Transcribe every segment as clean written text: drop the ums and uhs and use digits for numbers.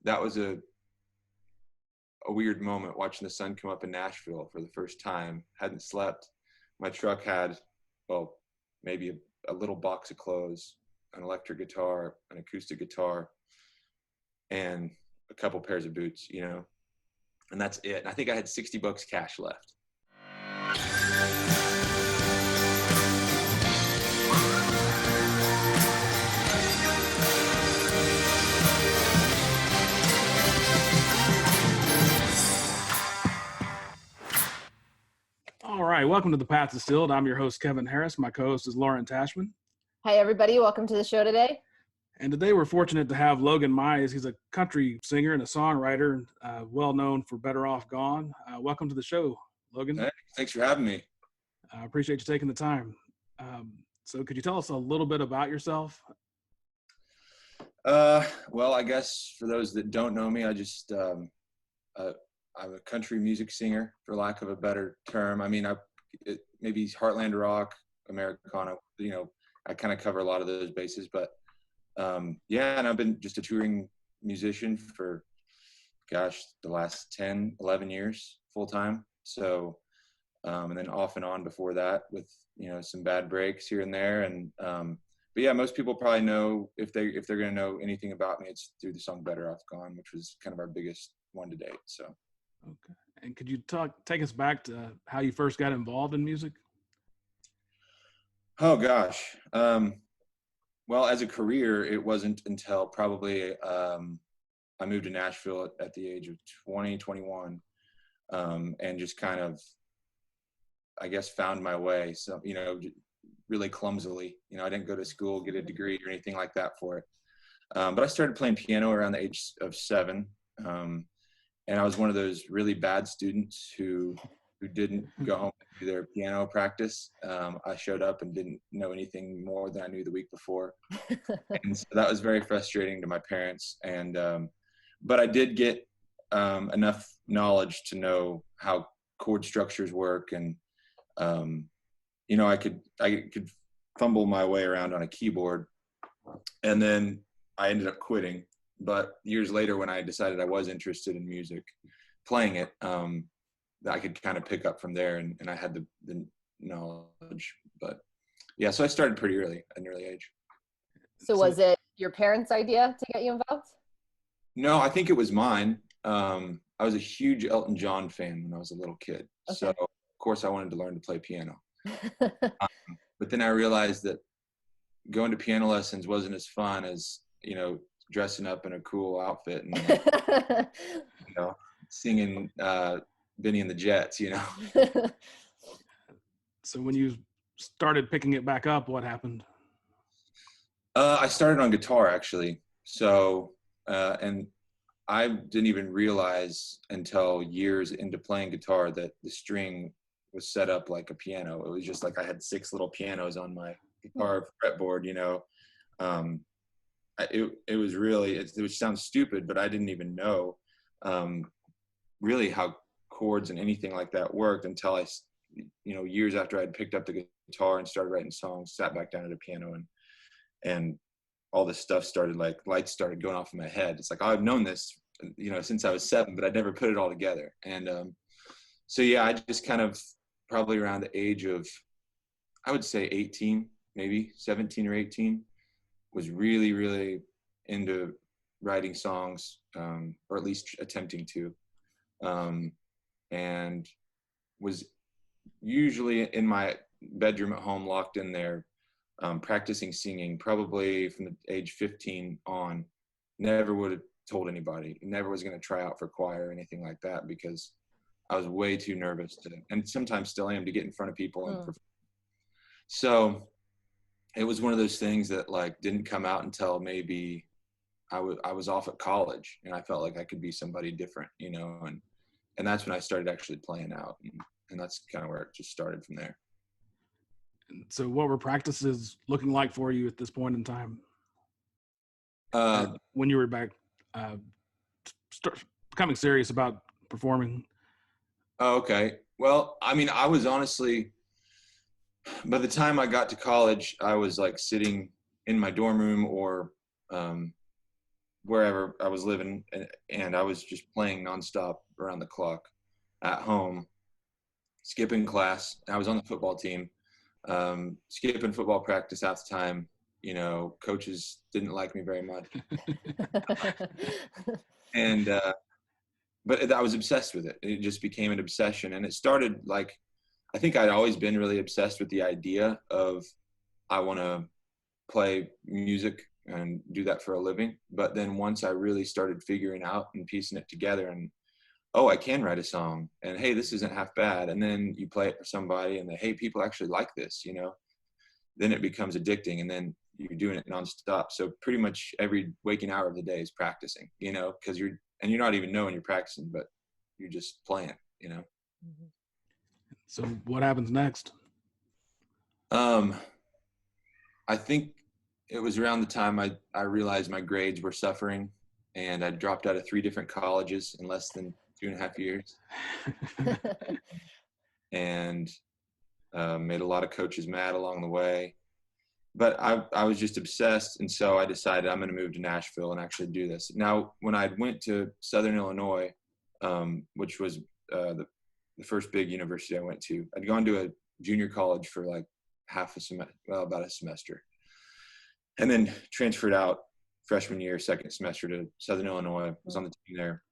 that was a weird moment watching the sun come up in Nashville for the first time. Hadn't slept. My truck had, well, maybe a little box of clothes, an electric guitar, an acoustic guitar, and a couple pairs of boots, and that's it. And I think I had $60 cash left. All right, welcome to The Path Distilled. I'm your host, Kevin Harris. My co-host is Lauren Tashman. Hi, everybody. Welcome to the show today. And today we're fortunate to have Logan Mize. He's a country singer and a songwriter, well known for Better Off Gone. Welcome to the show, Logan. Hey, thanks for having me. I appreciate you taking the time. So could you tell us a little bit about yourself? Well, I guess for those that don't know me, I'm a country music singer, for lack of a better term. I mean, maybe Heartland rock, Americana, I kind of cover a lot of those bases, but yeah, and I've been just a touring musician for, the last 10, 11 years full time. So, and then off and on before that with, some bad breaks here and there. And, but yeah, most people probably know if they're going to know anything about me, it's through the song Better Off Gone, which was kind of our biggest one to date. So. Okay. And could you take us back to how you first got involved in music? Oh gosh. Well, as a career, it wasn't until probably I moved to Nashville at the age of 20, 21, and just kind of, I guess, found my way. So, really clumsily. I didn't go to school, get a degree or anything like that for it. But I started playing piano around the age of 7. And I was one of those really bad students who didn't go home and do their piano practice. I showed up and didn't know anything more than I knew the week before. And so that was very frustrating to my parents. And, but I did get enough knowledge to know how chord structures work. And, I could fumble my way around on a keyboard. And then I ended up quitting. But years later, when I decided I was interested in music, playing it, I could kind of pick up from there, and I had the knowledge. But yeah, so I started pretty early, at an early age. So was it your parents' idea to get you involved? No, I think it was mine. I was a huge Elton John fan when I was a little kid. Okay. So of course I wanted to learn to play piano. But then I realized that going to piano lessons wasn't as fun as, dressing up in a cool outfit and singing Benny and the Jets. So when you started picking it back up, what happened? I started on guitar, actually. So and I didn't even realize until years into playing guitar that the string was set up like a piano. It was just like I had 6 little pianos on my guitar fretboard. It was really, it sounds stupid, but I didn't even know really how chords and anything like that worked until I, years after I'd picked up the guitar and started writing songs, sat back down at a piano, and all this stuff started, like lights started going off in my head. It's like, I've known this, since I was 7, but I'd never put it all together. And so yeah, I just kind of probably around the age of, I would say 18, maybe 17 or 18, was really, really into writing songs, or at least attempting to, and was usually in my bedroom at home, locked in there, practicing singing, probably from the age 15 on. Never would have told anybody, never was going to try out for choir or anything like that, because I was way too nervous to, and sometimes still am, to get in front of people and perform. So it was one of those things that didn't come out until maybe I was off at college, and I felt like I could be somebody different, and that's when I started actually playing out, and that's kind of where it just started from there. So what were practices looking like for you at this point in time? When you were back, becoming serious about performing? Oh, okay. Well, I mean, I was honestly, by the time I got to college, I was sitting in my dorm room or wherever I was living, and I was just playing nonstop around the clock at home, skipping class. I was on the football team, skipping football practice half the time. You know, coaches didn't like me very much, and but I was obsessed with it. It just became an obsession, and it started like, I think I'd always been really obsessed with the idea of I want to play music and do that for a living. But then once I really started figuring out and piecing it together, and oh, I can write a song, and hey, this isn't half bad, and then you play it for somebody and hey, people actually like this, you know, then it becomes addicting, and then you're doing it nonstop. So pretty much every waking hour of the day is practicing, you know, because you're not even knowing you're practicing, but you're just playing, you know. So what happens next? I think it was around the time I realized my grades were suffering, and I dropped out of 3 different colleges in less than 2.5 years, and made a lot of coaches mad along the way. But I was just obsessed, and so I decided I'm going to move to Nashville and actually do this. Now, when I went to Southern Illinois, which was the first big university I went to, I'd gone to a junior college for like half a semester, well, about a semester, and then transferred out freshman year, second semester to Southern Illinois. I was on the team there,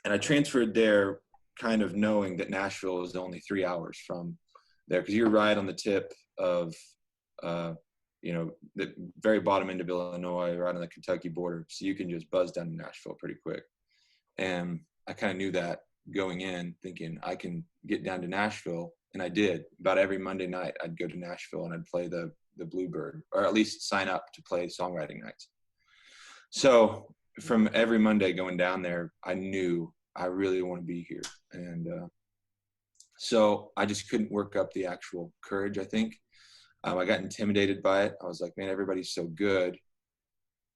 and I transferred there kind of knowing that Nashville was only 3 hours from there, because you're right on the tip of you know, the very bottom end of Illinois, right on the Kentucky border. So you can just buzz down to Nashville pretty quick. And I kind of knew that going in, thinking I can get down to Nashville. And I did. About every Monday night, I'd go to Nashville and I'd play the Bluebird, or at least sign up to play songwriting nights. So from every Monday going down there, I knew I really want to be here. And so I just couldn't work up the actual courage, I think. I got intimidated by it. I was like, man, everybody's so good.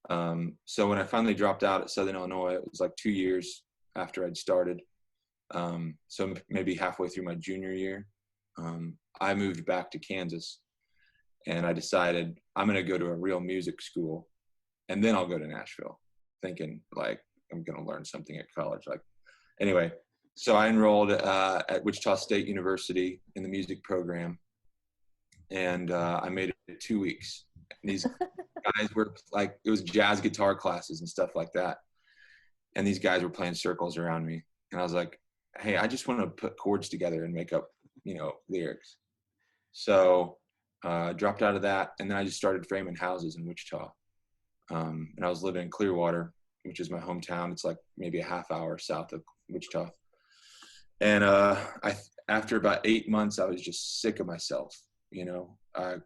So when I finally dropped out at Southern Illinois, it was like 2 years after I'd started. So maybe halfway through my junior year, I moved back to Kansas, and I decided I'm going to go to a real music school, and then I'll go to Nashville, thinking like I'm going to learn something at college. Like, anyway, so I enrolled at Wichita State University in the music program. And I made it 2 weeks. And these guys were like, it was jazz guitar classes and stuff like that. And these guys were playing circles around me. And I was like, hey, I just want to put chords together and make up, you know, lyrics. So I dropped out of that. And then I just started framing houses in Wichita. And I was living in Clearwater, which is my hometown. It's like maybe a half hour south of Wichita. And after about 8 months, I was just sick of myself. You know, I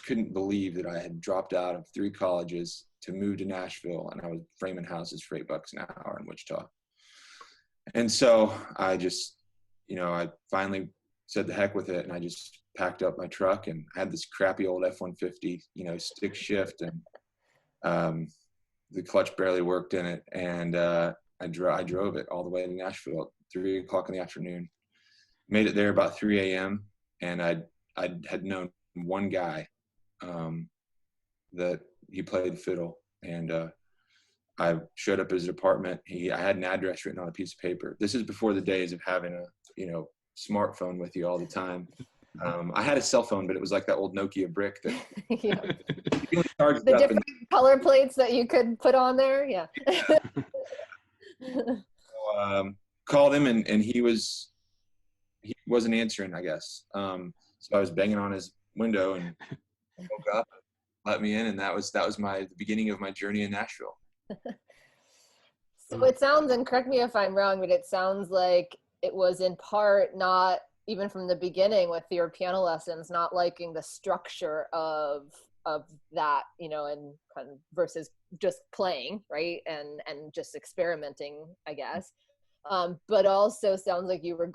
couldn't believe that I had dropped out of 3 colleges to move to Nashville, and I was framing houses for $8 an hour in Wichita. And so I just, you know, I finally said the heck with it, and I just packed up my truck, and I had this crappy old F-150, you know, stick shift, and the clutch barely worked in it, and I drove it all the way to Nashville at 3 o'clock in the afternoon. Made it there about 3 a.m. and I had known one guy that he played the fiddle, and I showed up at his apartment. I had an address written on a piece of paper. This is before the days of having a, you know, smartphone with you all the time. I had a cell phone, but it was like that old Nokia brick that Yeah. charged The up different color plates that you could put on there. Yeah. So, called him, and he wasn't answering, I guess. So I was banging on his window, and woke up, let me in, and that was the beginning of my journey in Nashville. So it sounds, and correct me if I'm wrong, but it sounds like it was in part not even from the beginning with your piano lessons, not liking the structure of that, you know, and kind of versus just playing, right, and just experimenting, I guess. But also sounds like you were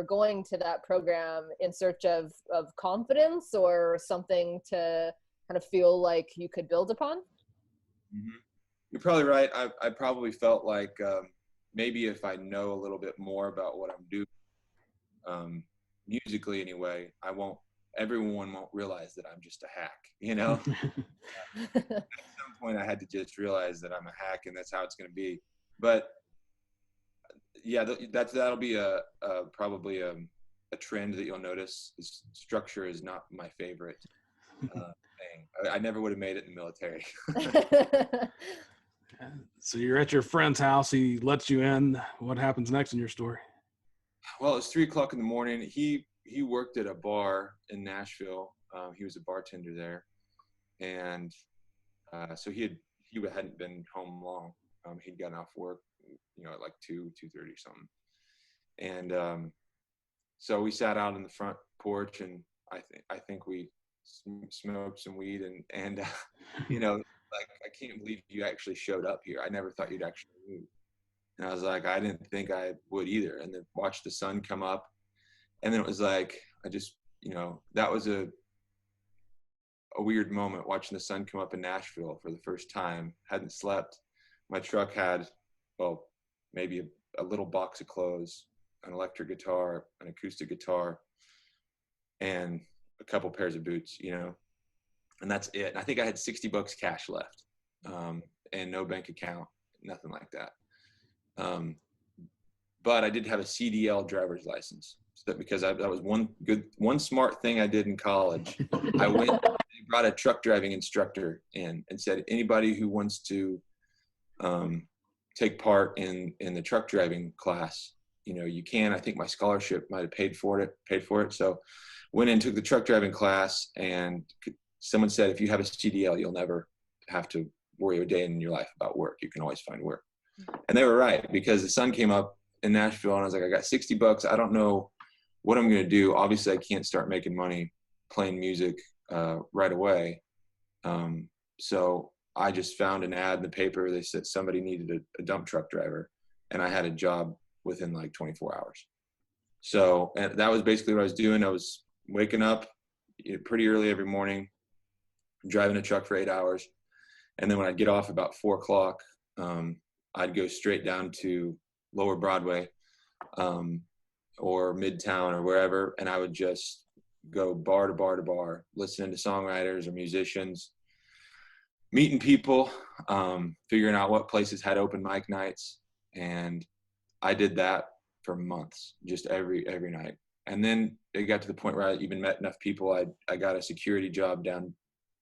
going to that program in search of confidence or something to kind of feel like you could build upon. Mm-hmm. You're probably right. I probably felt like maybe if I know a little bit more about what I'm doing, musically anyway, I won't everyone won't realize that I'm just a hack, you know. At some point I had to just realize that I'm a hack, and that's how it's going to be. But yeah, that'll be probably a trend that you'll notice. Is structure is not my favorite thing. I never would have made it in the military. So you're at your friend's house. He lets you in. What happens next in your story? Well, it's 3:00 in the morning. He worked at a bar in Nashville. He was a bartender there, and so he hadn't been home long. He'd gotten off work, at like 2:30 or something. And so we sat out on the front porch, and I think we smoked some weed, and like, I can't believe you actually showed up here. I never thought you'd actually move. And I was like, I didn't think I would either. And then watched the sun come up, and then it was like, I just, that was a weird moment, watching the sun come up in Nashville for the first time. Hadn't slept. My truck had, well, maybe a little box of clothes, an electric guitar, an acoustic guitar, and a couple pairs of boots, and that's it. And I think I had $60 cash left, and no bank account, nothing like that. But I did have a CDL driver's license, because that was one smart thing I did in college. I went and brought a truck driving instructor in and said, anybody who wants to take part in the truck driving class, you can. I think my scholarship might have paid for it. So went in, took the truck driving class, and someone said, if you have a CDL, you'll never have to worry a day in your life about work. You can always find work. And they were right, because the sun came up in Nashville, and I was like, I got $60. I don't know what I'm going to do. Obviously I can't start making money playing music right away. So I just found an ad in the paper. They said somebody needed a dump truck driver, and I had a job within like 24 hours. So, and that was basically what I was doing. I was waking up pretty early every morning, driving a truck for 8 hours. And then when I'd get off about 4:00, I'd go straight down to Lower Broadway, or Midtown or wherever. And I would just go bar to bar to bar, listening to songwriters or musicians, meeting people, figuring out what places had open mic nights. And I did that for months, just every night. And then it got to the point where I even met enough people. I got a security job down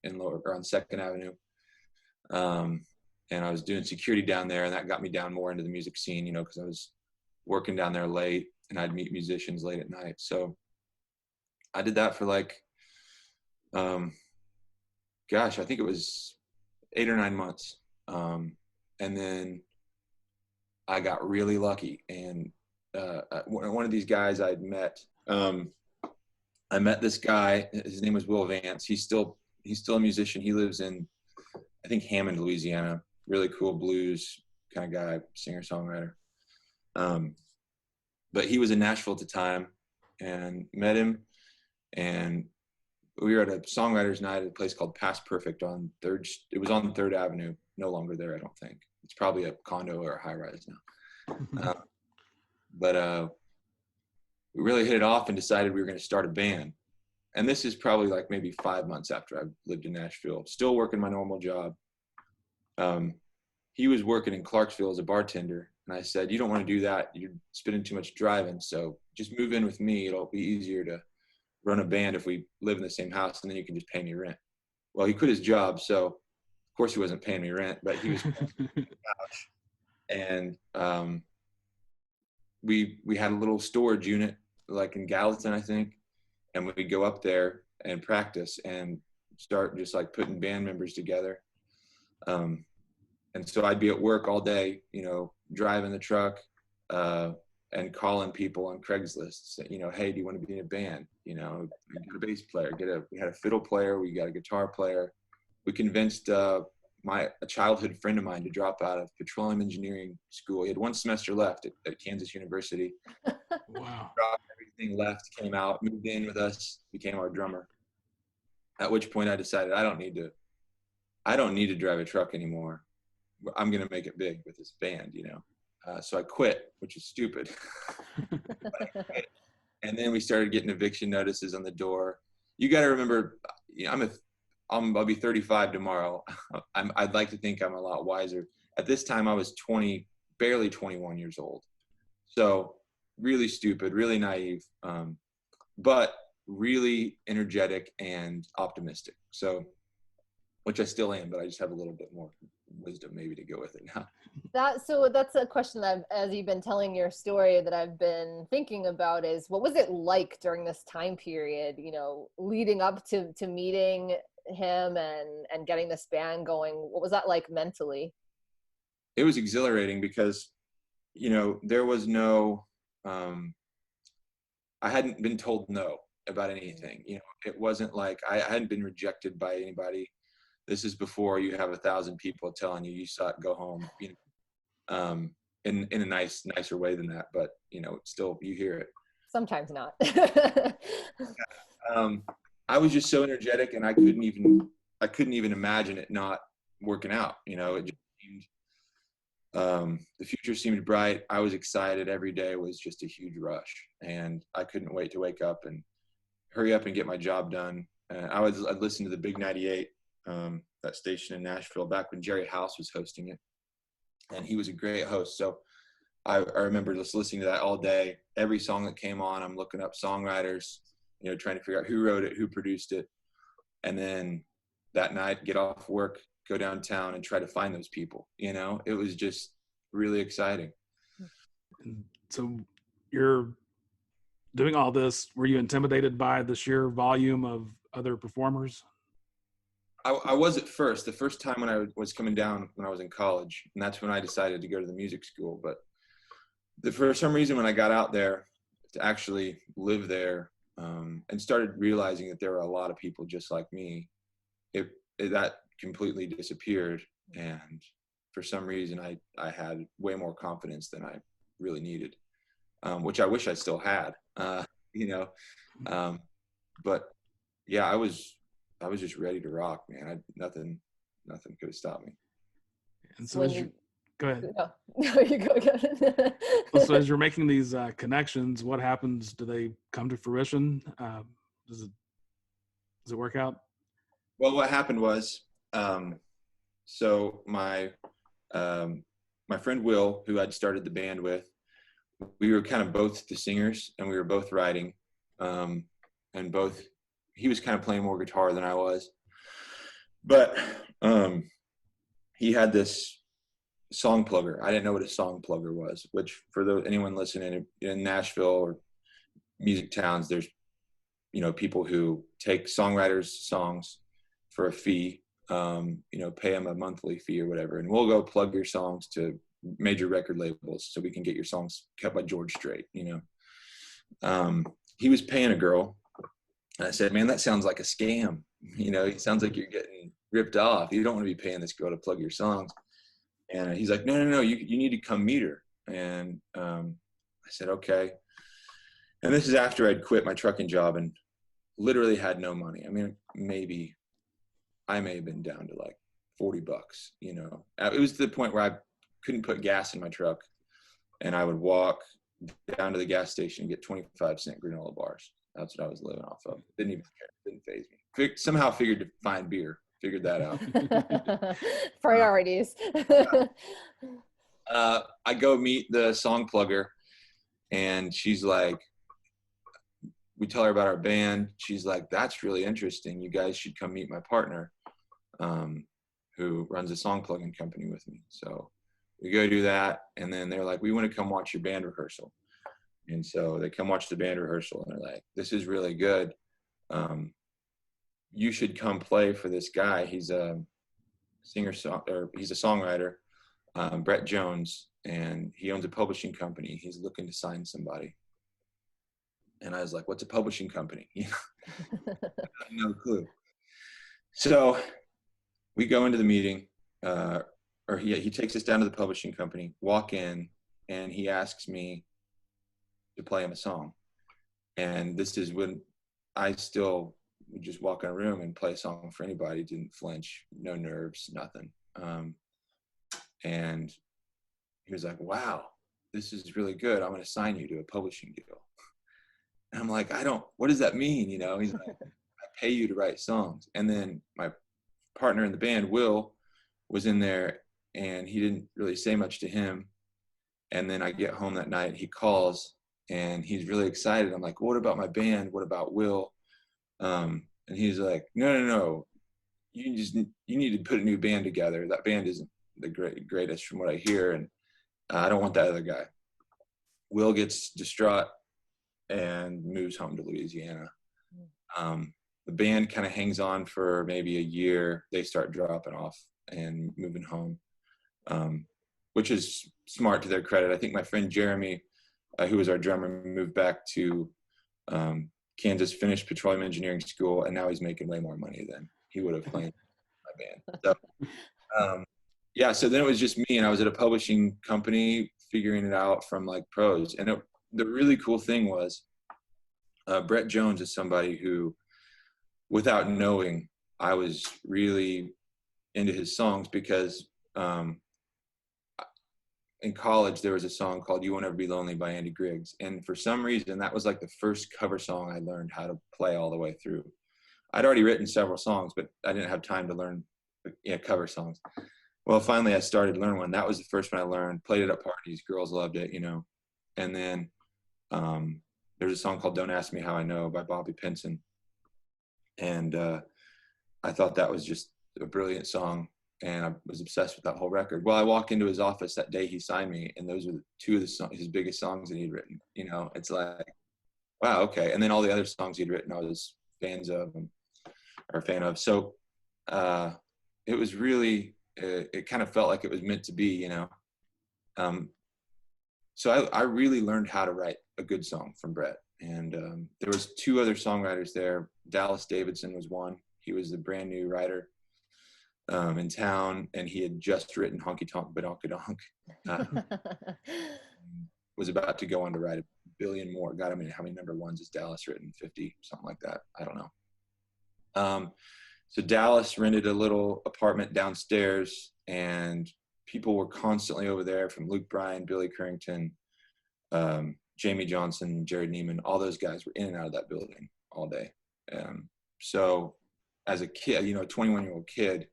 on 2nd Avenue. And I was doing security down there, and that got me down more into the music scene, because I was working down there late, and I'd meet musicians late at night. So I did that for like, I think it was 8 or 9 months. And then I got really lucky. And one of these guys I'd met, I met this guy. His name was Will Vance. He's still a musician. He lives in, I think, Hammond, Louisiana. Really cool blues kind of guy, singer songwriter. But he was in Nashville at the time, and met him, and we were at a songwriters night at a place called Past Perfect on 3rd. It was on 3rd Avenue. No longer there, I don't think. It's probably a condo or a high rise now. But we really hit it off and decided we were going to start a band. And this is probably like maybe 5 months after I lived in Nashville, still working my normal job. He was working in Clarksville as a bartender. And I said, you don't want to do that. You're spending too much driving. So just move in with me. It'll be easier to run a band if we live in the same house, and then you can just pay me rent. Well, he quit his job. So of course he wasn't paying me rent, but he was on the couch. And we had a little storage unit like in Gallatin, I think. And we'd go up there and practice and start just like putting band members together. And so I'd be at work all day, driving the truck, and calling people on Craigslist, hey, do you want to be in a band? We got a bass player, we had a fiddle player, we got a guitar player. We convinced a childhood friend of mine to drop out of petroleum engineering school. He had 1 semester left at Kansas University. Wow. Dropped everything, left, came out, moved in with us, became our drummer. At which point I decided I don't need to drive a truck anymore. I'm going to make it big with this band, So I quit, which is stupid. But I quit. And then we started getting eviction notices on the door. you got to remember, I'll be 35 tomorrow. I'd like to think I'm a lot wiser. At this time, I was barely 21 years old. So really stupid, really naive, but really energetic and optimistic. So, which I still am, but I just have a little bit more wisdom maybe to go with it now. So that's a question that as you've been telling your story that I've been thinking about is, what was it like during this time period, leading up to meeting him and getting this band going? What was that like mentally? It was exhilarating because, there was no, I hadn't been told no about anything. It wasn't like I hadn't been rejected by anybody. This is before you have 1,000 people telling you suck, go home, in a nicer way than that. But, still you hear it. Sometimes not. I was just so energetic, and I couldn't even imagine it not working out. It just seemed, the future seemed bright. I was excited. Every day was just a huge rush, and I couldn't wait to wake up and hurry up and get my job done. I'd listen to the Big 98, that station in Nashville, back when Jerry House was hosting it, and he was a great host. So I remember just listening to that all day. Every song that came on, I'm looking up songwriters, trying to figure out who wrote it, who produced it. And then that night, get off work, go downtown and try to find those people. It was just really exciting. So you're doing all this. Were you intimidated by the sheer volume of other performers? I was at first. The first time when I was coming down when I was in college, and that's when I decided to go to the music school. But for some reason, when I got out there to actually live there, and started realizing that there were a lot of people just like me, that completely disappeared. And for some reason, I had way more confidence than I really needed, which I wish I still had, but yeah, I was just ready to rock, man. Nothing could have stopped me. And so go ahead. No, you go again. So as you're making these connections, what happens? Do they come to fruition? Does it work out? Well, what happened was, so my friend Will, who I'd started the band with, we were kind of both the singers, and we were both writing, and he was kind of playing more guitar than I was, but he had this song plugger. I didn't know what a song plugger was, which for anyone listening in Nashville or music towns, there's people who take songwriters' songs for a fee, pay them a monthly fee or whatever, and we'll go plug your songs to major record labels so we can get your songs cut by George Strait. He was paying a girl, and I said, man, that sounds like a scam. It sounds like you're getting ripped off. You don't want to be paying this girl to plug your songs. And he's like, no, you need to come meet her. And I said, okay. And this is after I'd quit my trucking job and literally had no money. I mean, maybe I may have been down to like $40. It was to the point where I couldn't put gas in my truck, and I would walk down to the gas station and get 25-cent granola bars. That's what I was living off of. Didn't even care. Didn't faze me. Somehow figured to find beer. Figured that out. Priorities. I go meet the song plugger, and she's like, we tell her about our band. She's like, that's really interesting. You guys should come meet my partner, who runs a song plugging company with me. So we go do that, and then they're like, we want to come watch your band rehearsal. And so they come watch the band rehearsal, and they're like, this is really good. You should come play for this guy. He's a he's a songwriter, Brett Jones, and he owns a publishing company. He's looking to sign somebody. And I was like, what's a publishing company? No clue. So we go into the meeting, or he takes us down to the publishing company, walk in, and he asks me to play him a song. And this is when I still would just walk in a room and play a song for anybody, didn't flinch, no nerves, nothing. And he was like, wow, this is really good. I'm going to sign you to a publishing deal. And I'm like, what does that mean? He's like, I pay you to write songs. And then my partner in the band, Will, was in there, and he didn't really say much to him. And then I get home that night, he calls, and he's really excited. I'm like, what about my band? What about Will? And he's like, no, you need to put a new band together. That band isn't the greatest from what I hear, and I don't want that other guy. Will gets distraught and moves home to Louisiana. The band kind of hangs on for maybe a year. They start dropping off and moving home, which is smart to their credit. I think my friend Jeremy, who was our drummer, moved back to Kansas, finished petroleum engineering school, and now he's making way more money than he would have playing my band. So, yeah, so then it was just me, and I was at a publishing company figuring it out from like pros. And the really cool thing was Brett Jones is somebody who, without knowing, I was really into his songs because in college there was a song called "You Won't Ever Be Lonely" by Andy Griggs, and for some reason that was like the first cover song I learned how to play all the way through. I'd already written several songs, but I didn't have time to learn cover songs. Well, finally I started learning one. That was the first one I learned, played it at parties, girls loved it, and then there's a song called "Don't Ask Me How I Know" by Bobby Pinson, and I thought that was just a brilliant song, and I was obsessed with that whole record. Well, I walked into his office that day he signed me, and those were two of his biggest songs that he'd written. It's like, wow, okay. And then all the other songs he'd written, I was a fan of. So it was really, it kind of felt like it was meant to be, So I really learned how to write a good song from Brett. And there was two other songwriters there. Dallas Davidson was one. He was a brand new writer in town, and he had just written Honky Tonk Badonkadonk. Was about to go on to write a billion more. God, I mean, how many number ones has Dallas written? 50, something like that. I don't know. So Dallas rented a little apartment downstairs, and people were constantly over there, from Luke Bryan, Billy Currington, Jamie Johnson, Jared Neiman. All those guys were in and out of that building all day. So as a kid, a 21-year-old kid,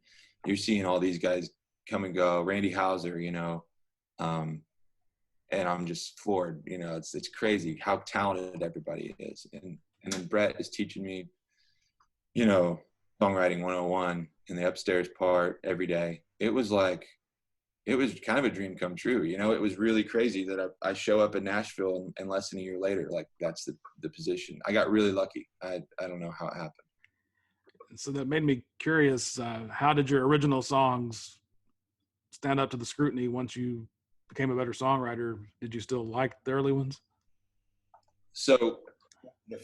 you're seeing all these guys come and go. Randy Houser, and I'm just floored. It's crazy how talented everybody is. And then Brett is teaching me, songwriting 101 in the upstairs part every day. It was kind of a dream come true. It was really crazy that I show up in Nashville and less than a year later, like that's the position. I got really lucky. I don't know how it happened. So that made me curious. How did your original songs stand up to the scrutiny once you became a better songwriter? Did you still like the early ones? So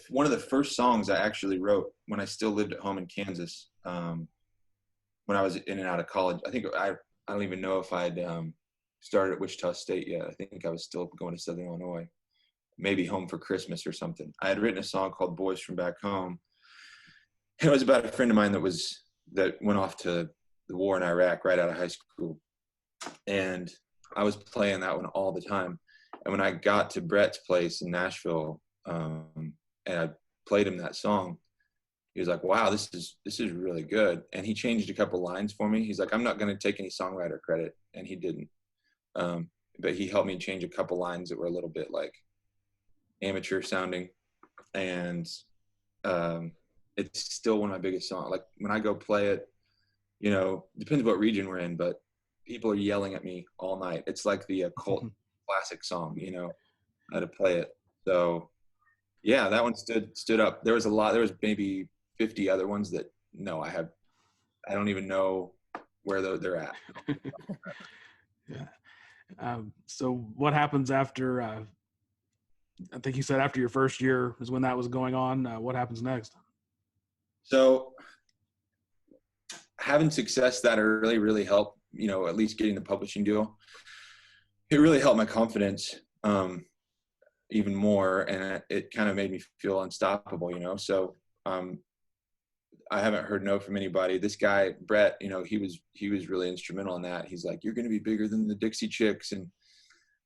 one of the first songs I actually wrote when I still lived at home in Kansas, when I was in and out of college, I think I don't even know if I'd started at Wichita State yet. I think I was still going to Southern Illinois, maybe home for Christmas or something. I had written a song called "Boys from Back Home." And it was about a friend of mine that went off to the war in Iraq right out of high school. And I was playing that one all the time. And when I got to Brett's place in Nashville, and I played him that song, he was like, wow, this is really good. And he changed a couple lines for me. He's like, I'm not going to take any songwriter credit. And he didn't. But he helped me change a couple lines that were a little bit like amateur sounding. And it's still one of my biggest songs. Like when I go play it, depends what region we're in, but people are yelling at me all night. It's like the cult classic song, how to play it. So yeah, that one stood up. There was maybe 50 other ones that I don't even know where they're at. Yeah. So what happens after, I think you said after your first year is when that was going on. What happens next? So having success that early really helped, at least getting the publishing deal. It really helped my confidence even more, and it kind of made me feel unstoppable, So I haven't heard no from anybody. This guy, Brett, he was really instrumental in that. He's like, you're going to be bigger than the Dixie Chicks. And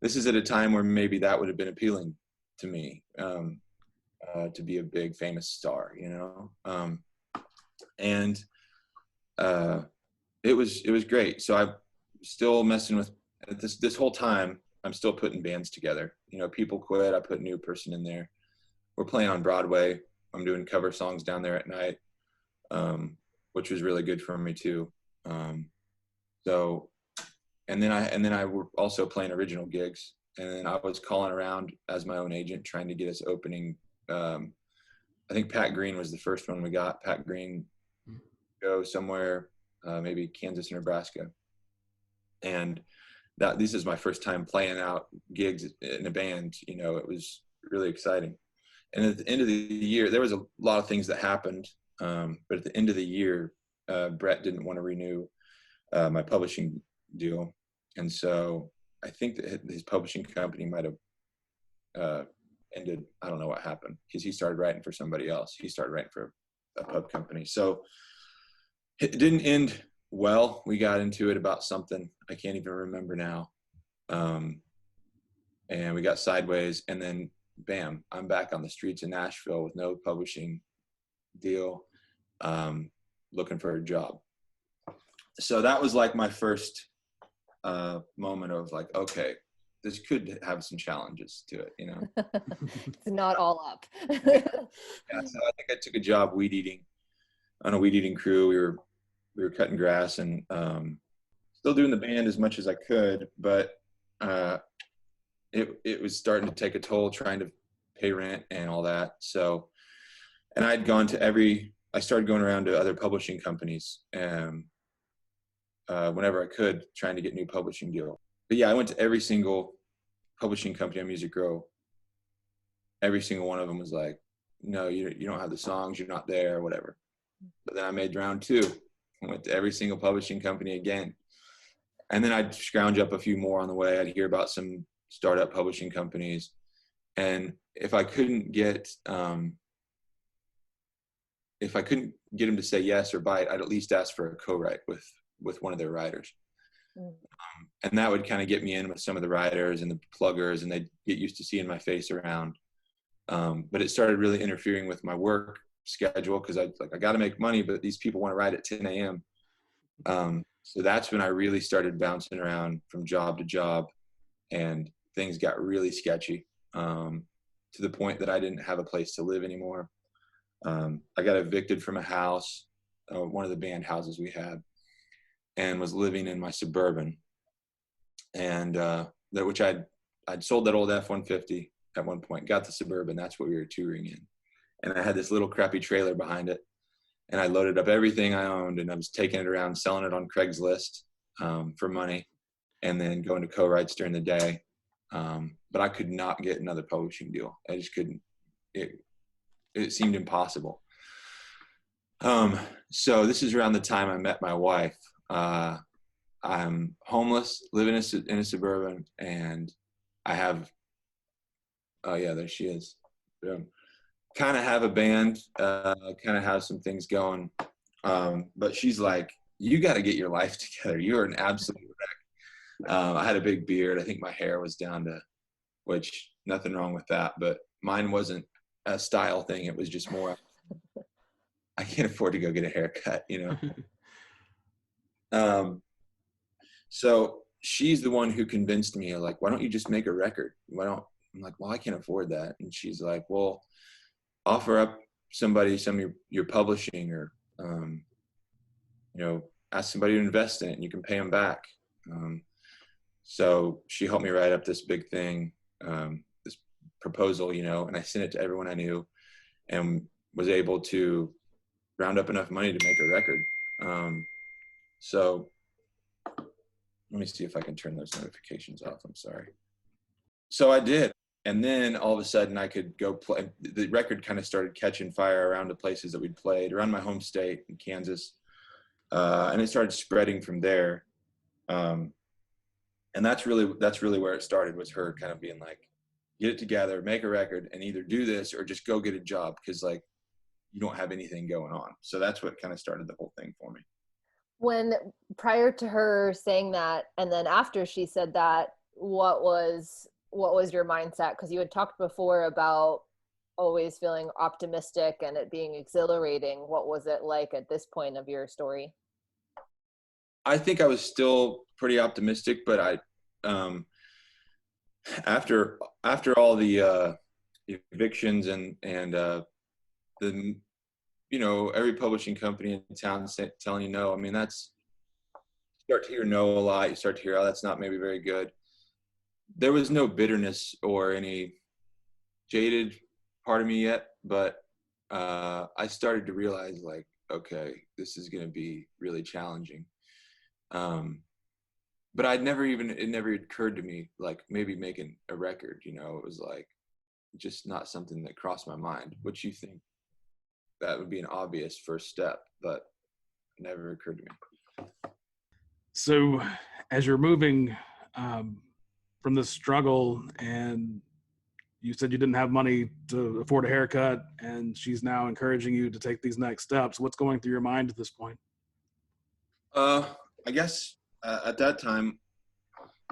this is at a time where maybe that would have been appealing to me, to be a big famous star, And it was great. So I'm still messing with this whole time. I'm still putting bands together. You know, people quit, I put a new person in there. We're playing on Broadway. I'm doing cover songs down there at night, which was really good for me too. So, and then I were also playing original gigs, and then I was calling around as my own agent, trying to get us opening. I think Pat Green was the first one we got. Pat Green go somewhere, maybe Kansas or Nebraska, and this is my first time playing out gigs in a band. You know, it was really exciting. And at the end of the year, there was a lot of things that happened. But at the end of the year, Brett didn't want to renew my publishing deal. And so I think that his publishing company might have ended. I don't know what happened, because he started writing for somebody else. He started writing for a pub company. So it didn't end well. We got into it about something I can't even remember now. And we got sideways, and then bam, I'm back on the streets of Nashville with no publishing deal, looking for a job. So that was like my first moment of like, okay, this could have some challenges to it, you know. It's not all up. Yeah, so I think I took a job weed eating on a weed eating crew. We were cutting grass and still doing the band as much as I could, but it was starting to take a toll trying to pay rent and all that. So, and I started going around to other publishing companies whenever I could, trying to get new publishing deal. But yeah, I went to every single publishing company on Music Row. Every single one of them was like, no, you don't have the songs, you're not there, whatever. But then I made round 2. I went to every single publishing company again. And then I'd scrounge up a few more on the way. I'd hear about some startup publishing companies. And if I couldn't get them to say yes or bite, I'd at least ask for a co-write with one of their writers. And that would kind of get me in with some of the writers and the pluggers, and they'd get used to seeing my face around. But it started really interfering with my work schedule, because I got to make money, but these people want to write at 10 a.m. So that's when I really started bouncing around from job to job, and things got really sketchy, to the point that I didn't have a place to live anymore. I got evicted from a house, one of the band houses we had, and was living in my Suburban. And which I'd sold that old F-150 at one point, got the Suburban. That's what we were touring in. And I had this little crappy trailer behind it. And I loaded up everything I owned, and I was taking it around, selling it on Craigslist for money, and then going to co-writes during the day. But I could not get another publishing deal. I just couldn't. It seemed impossible. So this is around the time I met my wife. I'm homeless, living in a Suburban, and I have, oh yeah, there she is. Kind of have a band, kind of have some things going. But she's like, you got to get your life together. You're an absolute wreck. I had a big beard. I think my hair was down to, which nothing wrong with that, but mine wasn't a style thing. It was just more, I can't afford to go get a haircut, you know? So she's the one who convinced me, like, why don't you just make a record? I'm like, well, I can't afford that. And she's like, well, offer up somebody some of your publishing, or, you know, ask somebody to invest in it and you can pay them back. So she helped me write up this big thing, this proposal, you know, and I sent it to everyone I knew, and was able to round up enough money to make a record. So let me see if I can turn those notifications off. I'm sorry. So I did. And then all of a sudden I could go play. The record kind of started catching fire around the places that we'd played, around my home state in Kansas. And it started spreading from there. And that's really where it started, was her kind of being like, get it together, make a record, and either do this or just go get a job, because like you don't have anything going on. So that's what kind of started the whole thing for me. When, prior to her saying that, and then after she said that, what was your mindset? Because you had talked before about always feeling optimistic and it being exhilarating. What was it like at this point of your story? I think I was still pretty optimistic, but after all the evictions and the every publishing company in town telling you no. I mean, that's, you start to hear no a lot. You start to hear, oh, that's not maybe very good. There was no bitterness or any jaded part of me yet, but I started to realize, like, okay, this is going to be really challenging. But it never occurred to me, like, maybe making a record, it was like just not something that crossed my mind, which you think that would be an obvious first step, but it never occurred to me. So as you're moving from this struggle, and you said you didn't have money to afford a haircut, and she's now encouraging you to take these next steps, what's going through your mind at this point? I guess at that time,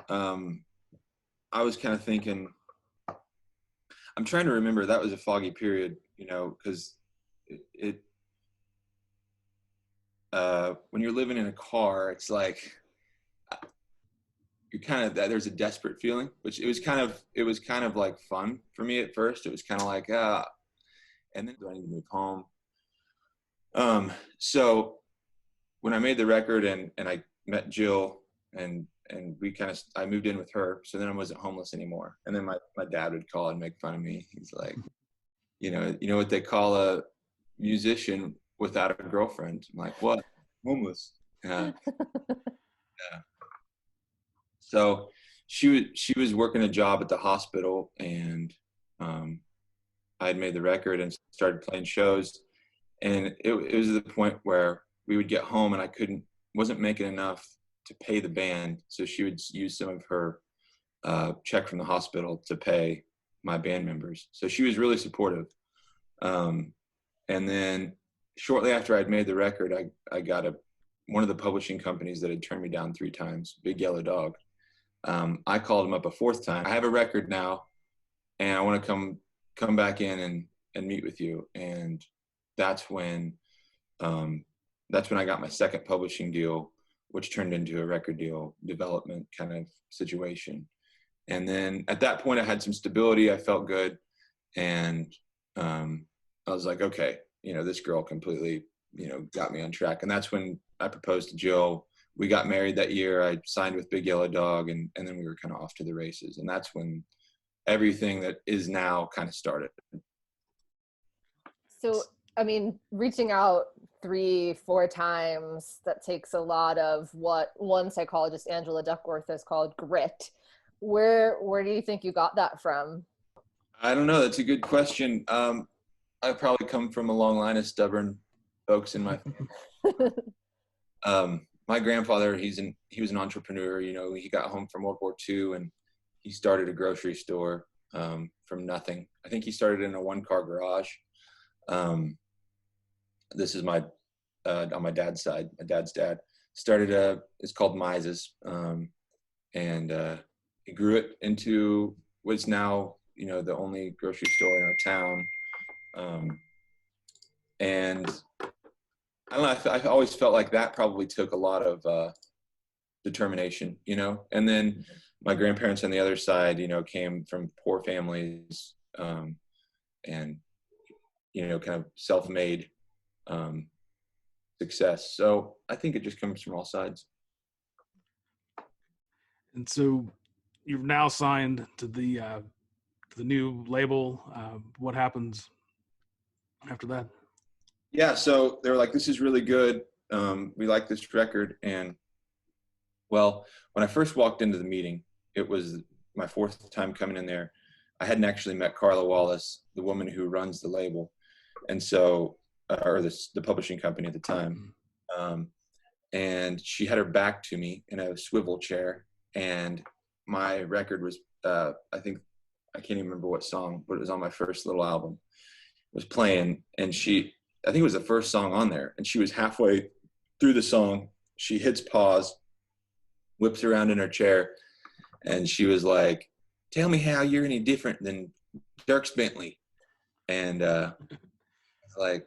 I was kind of thinking, I'm trying to remember, that was a foggy period, because when you're living in a car, it's like you're kind of, there's a desperate feeling, which it was kind of like fun for me at first. It was kind of like, and then do I need to move home? So when I made the record and I met Jill and I moved in with her. So then I wasn't homeless anymore. And then my dad would call and make fun of me. He's like, you know what they call a musician without a girlfriend? I'm like, what? Homeless. Yeah. So she was working a job at the hospital, and I had made the record and started playing shows. And it was at the point where we would get home and I wasn't making enough to pay the band. So she would use some of her check from the hospital to pay my band members. So she was really supportive. And then shortly after I'd made the record, I got one of the publishing companies that had turned me down 3 times, Big Yellow Dog. I called him up a 4th time. I have a record now, and I want to come back in and meet with you. And that's when I got my second publishing deal, which turned into a record deal development kind of situation. And then at that point I had some stability. I felt good. And I was like, okay, this girl completely, got me on track. And that's when I proposed to Jill. We got married that year. I signed with Big Yellow Dog, and then we were kind of off to the races. And that's when everything that is now kind of started. So, I mean, reaching out 3-4 times, that takes a lot of what one psychologist, Angela Duckworth, has called grit. Where do you think you got that from? I don't know. That's a good question. I probably come from a long line of stubborn folks in my family. My grandfather, he was an entrepreneur. He got home from World War II and he started a grocery store from nothing. I think he started in a 1-car garage. This is on my dad's side. My dad's dad started it's called Mize's, and he grew it into what's now the only grocery store in our town. And I don't know, I always felt like that probably took a lot of determination, and then my grandparents on the other side, came from poor families, and kind of self-made success. So I think it just comes from all sides. And so you've now signed to the new label. What happens after that? Yeah, so they were like, this is really good. We like this record. And well, when I first walked into the meeting, it was my 4th time coming in there. I hadn't actually met Carla Wallace, the woman who runs the label. And so, or the publishing company at the time. And she had her back to me in a swivel chair. And my record was, I can't even remember what song, but it was on my first little album. It was playing, and I think it was the first song on there. And she was halfway through the song. She hits pause, whips around in her chair, and she was like, "Tell me how you're any different than Dierks Bentley." And like,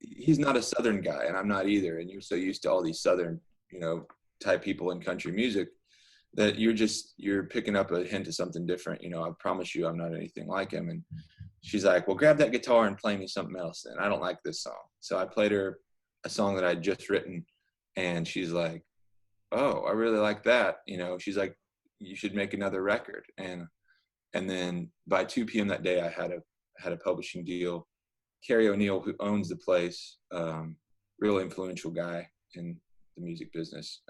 he's not a Southern guy, and I'm not either. And you're so used to all these Southern, type people in country music that you're picking up a hint of something different. I promise you I'm not anything like him. And she's like, well, grab that guitar and play me something else. And I don't like this song. So I played her a song that I'd just written, and she's like, oh, I really like that. She's like, you should make another record. And then by 2 p.m. that day, I had a publishing deal. Kerry O'Neill, who owns the place, real influential guy in the music business,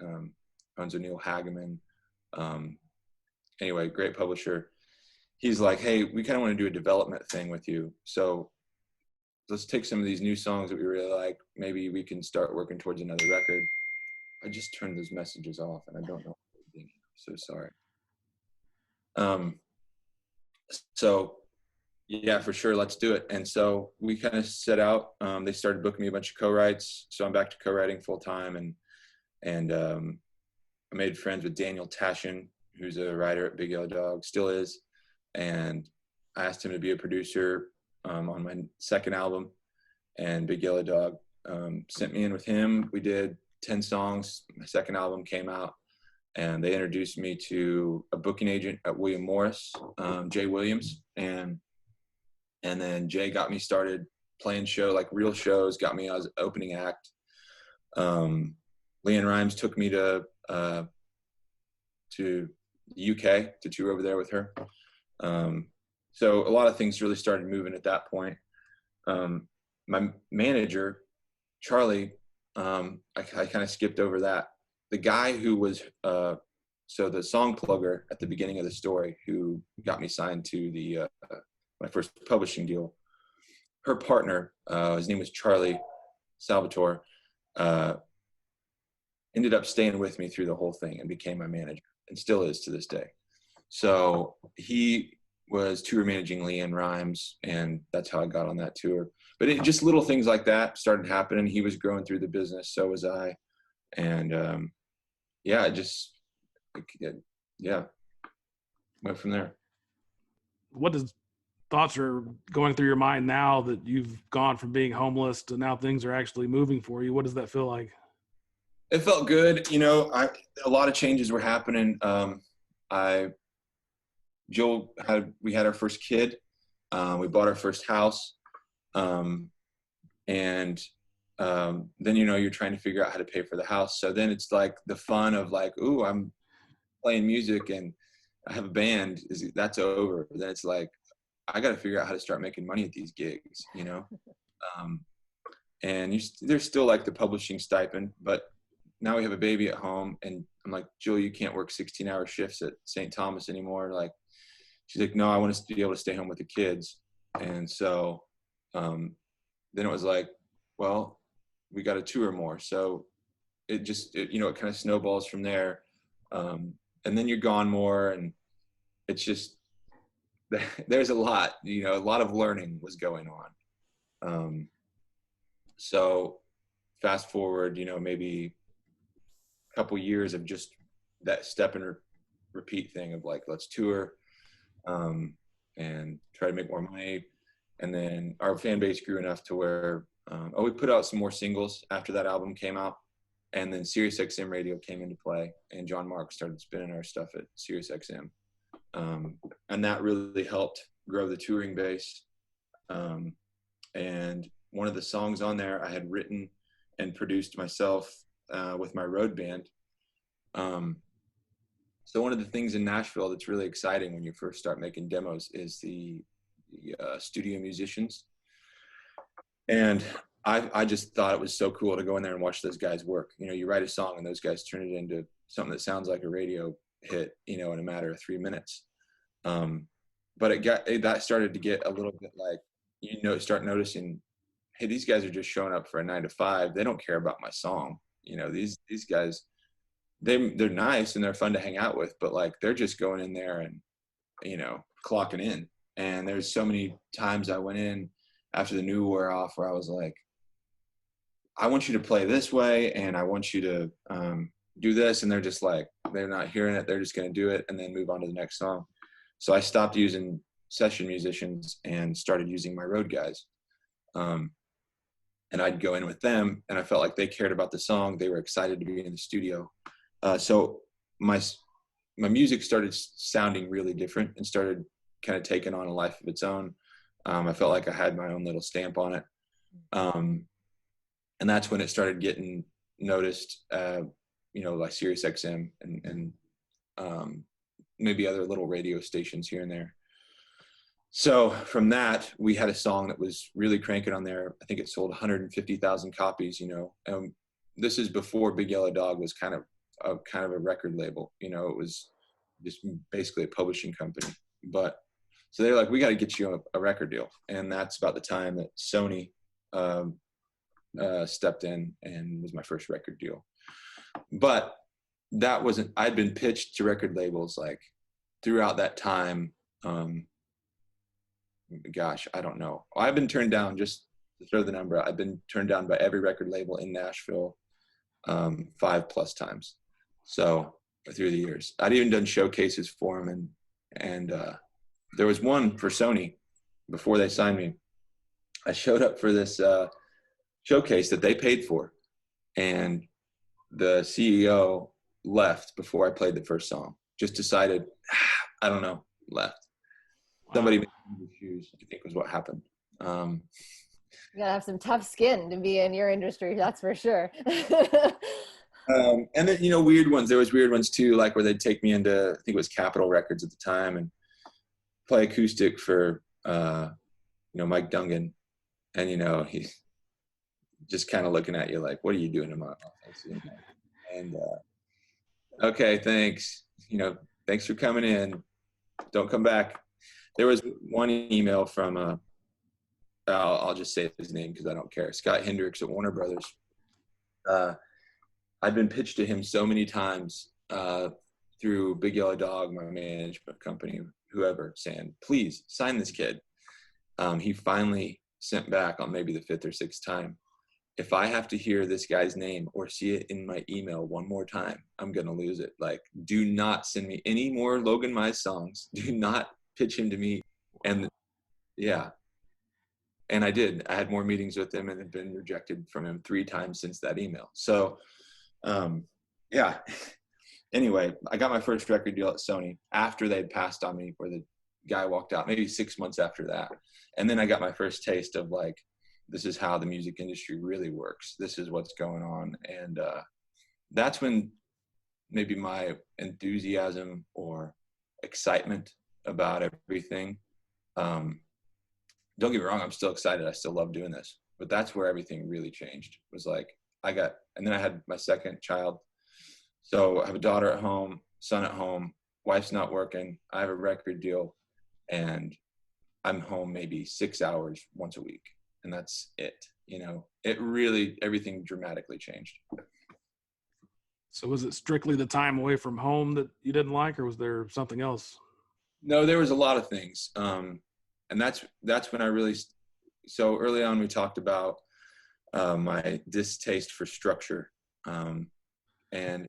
owns O'Neill Hageman. Anyway, great publisher. He's like, hey, we kind of want to do a development thing with you. So let's take some of these new songs that we really like. Maybe we can start working towards another record. I just turned those messages off, and I don't know what I'm thinking. I'm so sorry. So yeah, for sure, let's do it. And so we kind of set out. They started booking me a bunch of co-writes, so I'm back to co-writing full time. And I made friends with Daniel Tashin, who's a writer at Big Yellow Dog, still is. And I asked him to be a producer on my second album. And Big Yellow Dog sent me in with him. We did 10 songs. My second album came out, and they introduced me to a booking agent at William Morris, Jay Williams. And then Jay got me started playing real shows, got me as opening act. LeAnn Rimes took me to the UK to tour over there with her. So a lot of things really started moving at that point. My manager, Charlie, I kind of skipped over that. The guy who was, so the song plugger at the beginning of the story, who got me signed to my first publishing deal, her partner, his name was Charlie Salvatore, ended up staying with me through the whole thing and became my manager, and still is to this day. So he was tour managing LeAnn Rimes, and that's how I got on that tour. But just little things like that started happening. He was growing through the business, so was I. And went from there. What thoughts are going through your mind now that you've gone from being homeless to now things are actually moving for you? What does that feel like? It felt good. A lot of changes were happening. We had our first kid. We bought our first house. And then, you're trying to figure out how to pay for the house. So then it's like the fun of like, ooh, I'm playing music and I have a band. That's over. Then it's like, I got to figure out how to start making money at these gigs, and there's still like the publishing stipend, but now we have a baby at home, and I'm like, Jill, you can't work 16-hour shifts at St. Thomas anymore. Like, she's like, no, I want us to be able to stay home with the kids. And so then it was like, well, we got to tour more. So it kind of snowballs from there. And then you're gone more, and it's just, there's a lot of learning was going on. So fast forward, maybe a couple years of just that step and repeat thing of like, let's tour and try to make more money. And then our fan base grew enough to where, we put out some more singles after that album came out. And then SiriusXM radio came into play, and John Mark started spinning our stuff at SiriusXM. And that really helped grow the touring base. And one of the songs on there I had written and produced myself with my road band. So one of the things in Nashville that's really exciting when you first start making demos is the studio musicians. And I just thought it was so cool to go in there and watch those guys work. You write a song and those guys turn it into something that sounds like a radio hit, in a matter of 3 minutes. But that started to get a little bit like, start noticing, hey, these guys are just showing up for a 9 to 5. They don't care about my song. These guys, they're nice and they're fun to hang out with, but like, they're just going in there and, clocking in. And there's so many times I went in after the new wore off where I was like, I want you to play this way, and I want you to do this. And they're just like, they're not hearing it. They're just going to do it and then move on to the next song. So I stopped using session musicians and started using my road guys. And I'd go in with them, and I felt like they cared about the song. They were excited to be in the studio. So my music started sounding really different and started kind of taking on a life of its own. I felt like I had my own little stamp on it. And that's when it started getting noticed, like Sirius XM and maybe other little radio stations here and there. So from that, we had a song that was really cranking on there. I think it sold 150,000 copies, this is before Big Yellow Dog was kind of a record label. It was just basically a publishing company. But so they're like, we got to get you a record deal. And that's about the time that Sony stepped in and was my first record deal. But that wasn't, I'd been pitched to record labels like throughout that time. Gosh, I don't know. I've been turned down, just to throw the number out, I've been turned down by every record label in Nashville 5+ times. So through the years, I'd even done showcases for them. And there was one for Sony before they signed me. I showed up for this showcase that they paid for, and the CEO left before I played the first song. Just decided, I don't know, left. Somebody made the shoes, I think was what happened. You gotta have some tough skin to be in your industry, that's for sure. And then, weird ones. There was weird ones too, like where they'd take me into, I think it was Capitol Records at the time, and play acoustic for, Mike Dungan. And, he's just kind of looking at you like, what are you doing in my office? And, okay, thanks. Thanks for coming in. Don't come back. There was one email from, I'll just say his name because I don't care, Scott Hendricks at Warner Brothers. I'd been pitched to him so many times through Big Yellow Dog, my management company, whoever, saying, please sign this kid. He finally sent back on maybe the 5th or 6th time, if I have to hear this guy's name or see it in my email one more time, I'm going to lose it. Like, do not send me any more Logan Mize songs. Do not pitch him to me. And yeah. And I did. I had more meetings with him and had been rejected from him 3 times since that email. So, yeah. Anyway, I got my first record deal at Sony after they'd passed on me, where the guy walked out, maybe 6 months after that. And then I got my first taste of like, this is how the music industry really works. This is what's going on. And that's when maybe my enthusiasm or excitement about everything, don't get me wrong, I'm still excited. I still love doing this. But that's where everything really changed. It was like, and then I had my second child. So I have a daughter at home, son at home, wife's not working. I have a record deal, and I'm home maybe 6 hours once a week. And that's it. It really, everything dramatically changed. So was it strictly the time away from home that you didn't like, or was there something else? No, there was a lot of things. And that's when I really, so early on we talked about my distaste for structure, and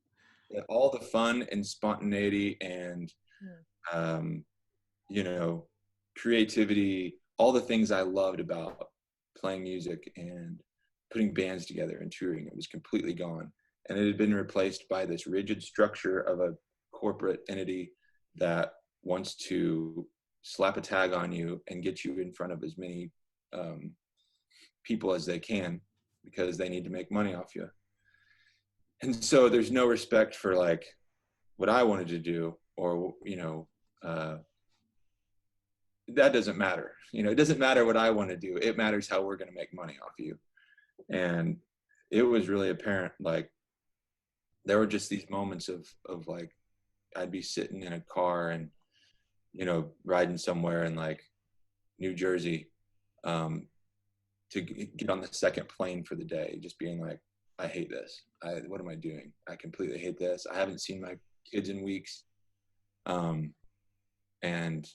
all the fun and spontaneity and, creativity, all the things I loved about playing music and putting bands together and touring, it was completely gone. And it had been replaced by this rigid structure of a corporate entity that wants to slap a tag on you and get you in front of as many people as they can, because they need to make money off you. And so there's no respect for like what I wanted to do, or, that doesn't matter. It doesn't matter what I want to do. It matters how we're going to make money off you. And it was really apparent, like, there were just these moments of like, I'd be sitting in a car and, riding somewhere in like New Jersey to get on the second plane for the day, just being like, I hate this. What am I doing? I completely hate this. I haven't seen my kids in weeks. And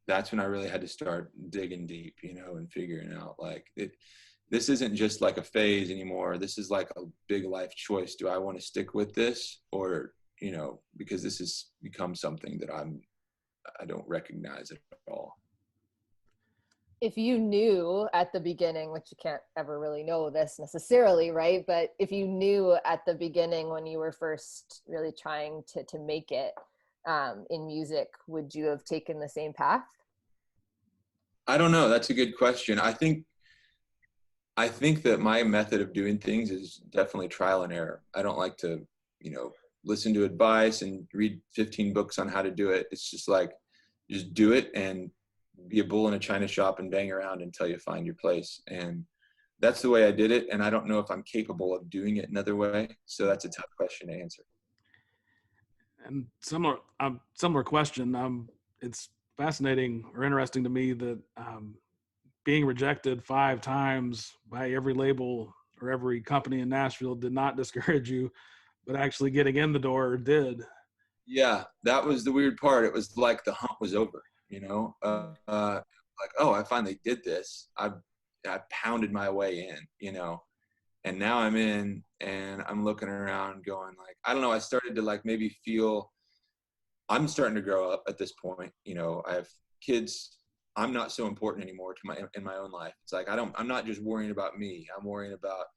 that's when I really had to start digging deep, and figuring out like this isn't just like a phase anymore. This is like a big life choice. Do I want to stick with this, or, because this has become something that I don't recognize at all. if you knew at the beginning, which you can't ever really know this necessarily, right? But if you knew at the beginning when you were first really trying to make it in music, would you have taken the same path? I don't know. That's a good question. I think that my method of doing things is definitely trial and error. I don't like to, listen to advice and read 15 books on how to do it. It's just like, just do it and be a bull in a china shop and bang around until you find your place. And that's the way I did it. And I don't know if I'm capable of doing it another way. So that's a tough question to answer. And similar question. It's fascinating or interesting to me that being rejected 5 times by every label or every company in Nashville did not discourage you, but actually getting in the door did. Yeah, that was the weird part. It was like the hump was over, like, oh, I finally did this. I pounded my way in, and now I'm in and I'm looking around going like, I don't know. I started to like maybe feel I'm starting to grow up at this point. I have kids. I'm not so important anymore in my own life. It's like, I'm not just worrying about me. I'm worrying about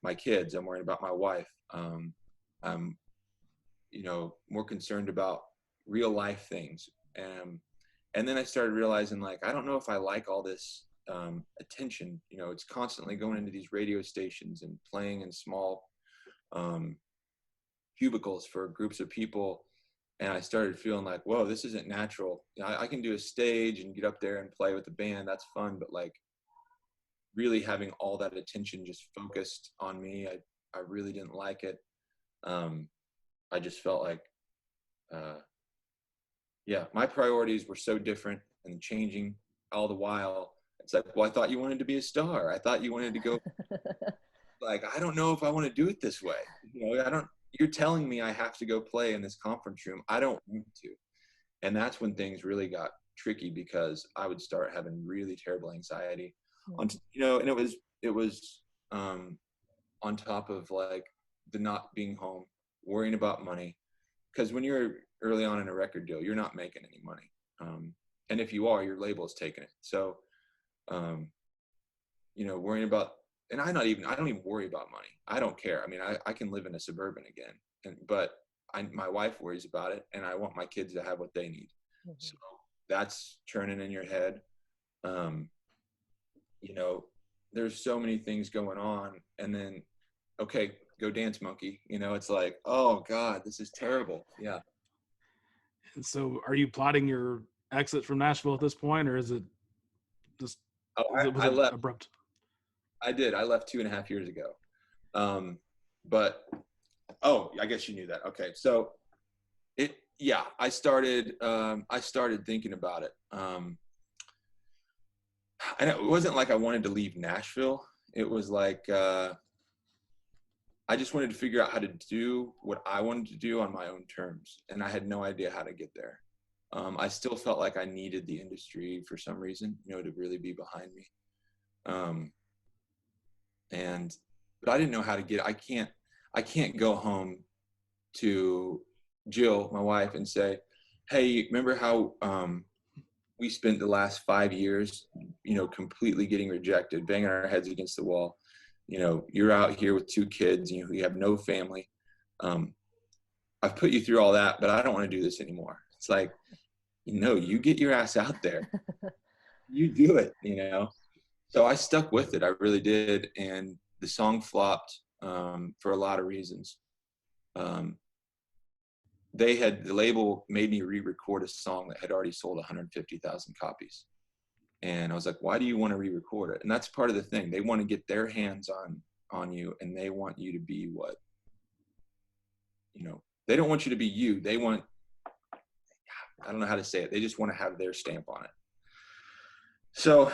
my kids. I'm worrying about my wife. I'm, more concerned about real life things. And then I started realizing like, I don't know if I like all this attention. It's constantly going into these radio stations and playing in small cubicles for groups of people. And I started feeling like, whoa, this isn't natural. I can do a stage and get up there and play with the band. That's fun. But like really having all that attention just focused on me, I really didn't like it. I just felt like, my priorities were so different and changing all the while. It's like, well, I thought you wanted to be a star. I thought you wanted to go. Like, I don't know if I want to do it this way. You're telling me I have to go play in this conference room. I don't want to. And that's when things really got tricky because I would start having really terrible anxiety and it was on top of like the not being home, worrying about money. Because when you're early on in a record deal, you're not making any money. And if you are, your label is taking it. So, worrying about, and I don't even worry about money. I don't care. I mean, I can live in a Suburban again, but my wife worries about it, and I want my kids to have what they need. Mm-hmm. So that's churning in your head. There's so many things going on, and then, okay, go dance, monkey. It's like, oh God, this is terrible. Yeah. And so, are you plotting your exit from Nashville at this point, or is it just? I left. Abrupt? I did. I left 2.5 years ago. I guess you knew that. Okay. So I started thinking about it. And it wasn't like I wanted to leave Nashville. It was like, I just wanted to figure out how to do what I wanted to do on my own terms. And I had no idea how to get there. I still felt like I needed the industry for some reason, to really be behind me. But I didn't know how to get, I can't go home to Jill, my wife, and say, hey, remember how we spent the last 5 years, completely getting rejected, banging our heads against the wall. You're out here with 2 kids, you have no family. I've put you through all that, but I don't want to do this anymore. It's like, you get your ass out there. You do it, So I stuck with it. I really did. And the song flopped for a lot of reasons. The label made me re-record a song that had already sold 150,000 copies. And I was like, why do you want to re-record it? And that's part of the thing. They want to get their hands on you, and they want you to be what, they don't want you to be you. They want, I don't know how to say it. They just want to have their stamp on it. So,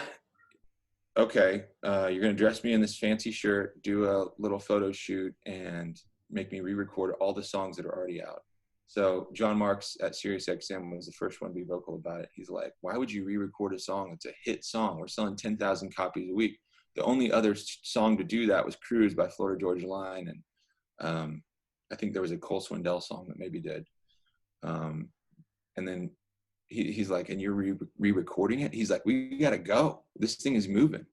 okay, you're going to dress me in this fancy shirt, do a little photo shoot, and make me re-record all the songs that are already out. So John Marks at SiriusXM was the first one to be vocal about it. He's like, why would you re-record a song? It's a hit song. We're selling 10,000 copies a week. The only other song to do that was Cruise by Florida Georgia Line. And I think there was a Cole Swindell song that maybe did. And then he's like, and you're re-recording it? He's like, we got to go. This thing is moving.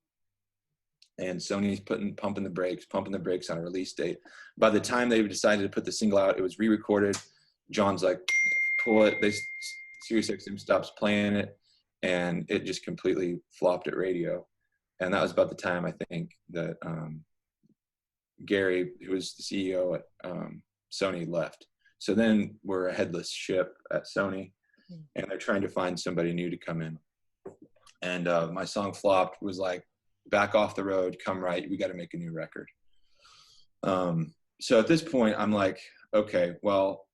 And Sony's pumping the brakes on a release date. By the time they decided to put the single out, it was re-recorded. John's like, pull it. Sirius XM stops playing it, and it just completely flopped at radio. And that was about the time, I think, that Gary, who was the CEO at Sony, left. So then we're a headless ship at Sony, and they're trying to find somebody new to come in. And my song flopped, was like, back off the road, come right, we got to make a new record. So at this point, I'm like, okay, well,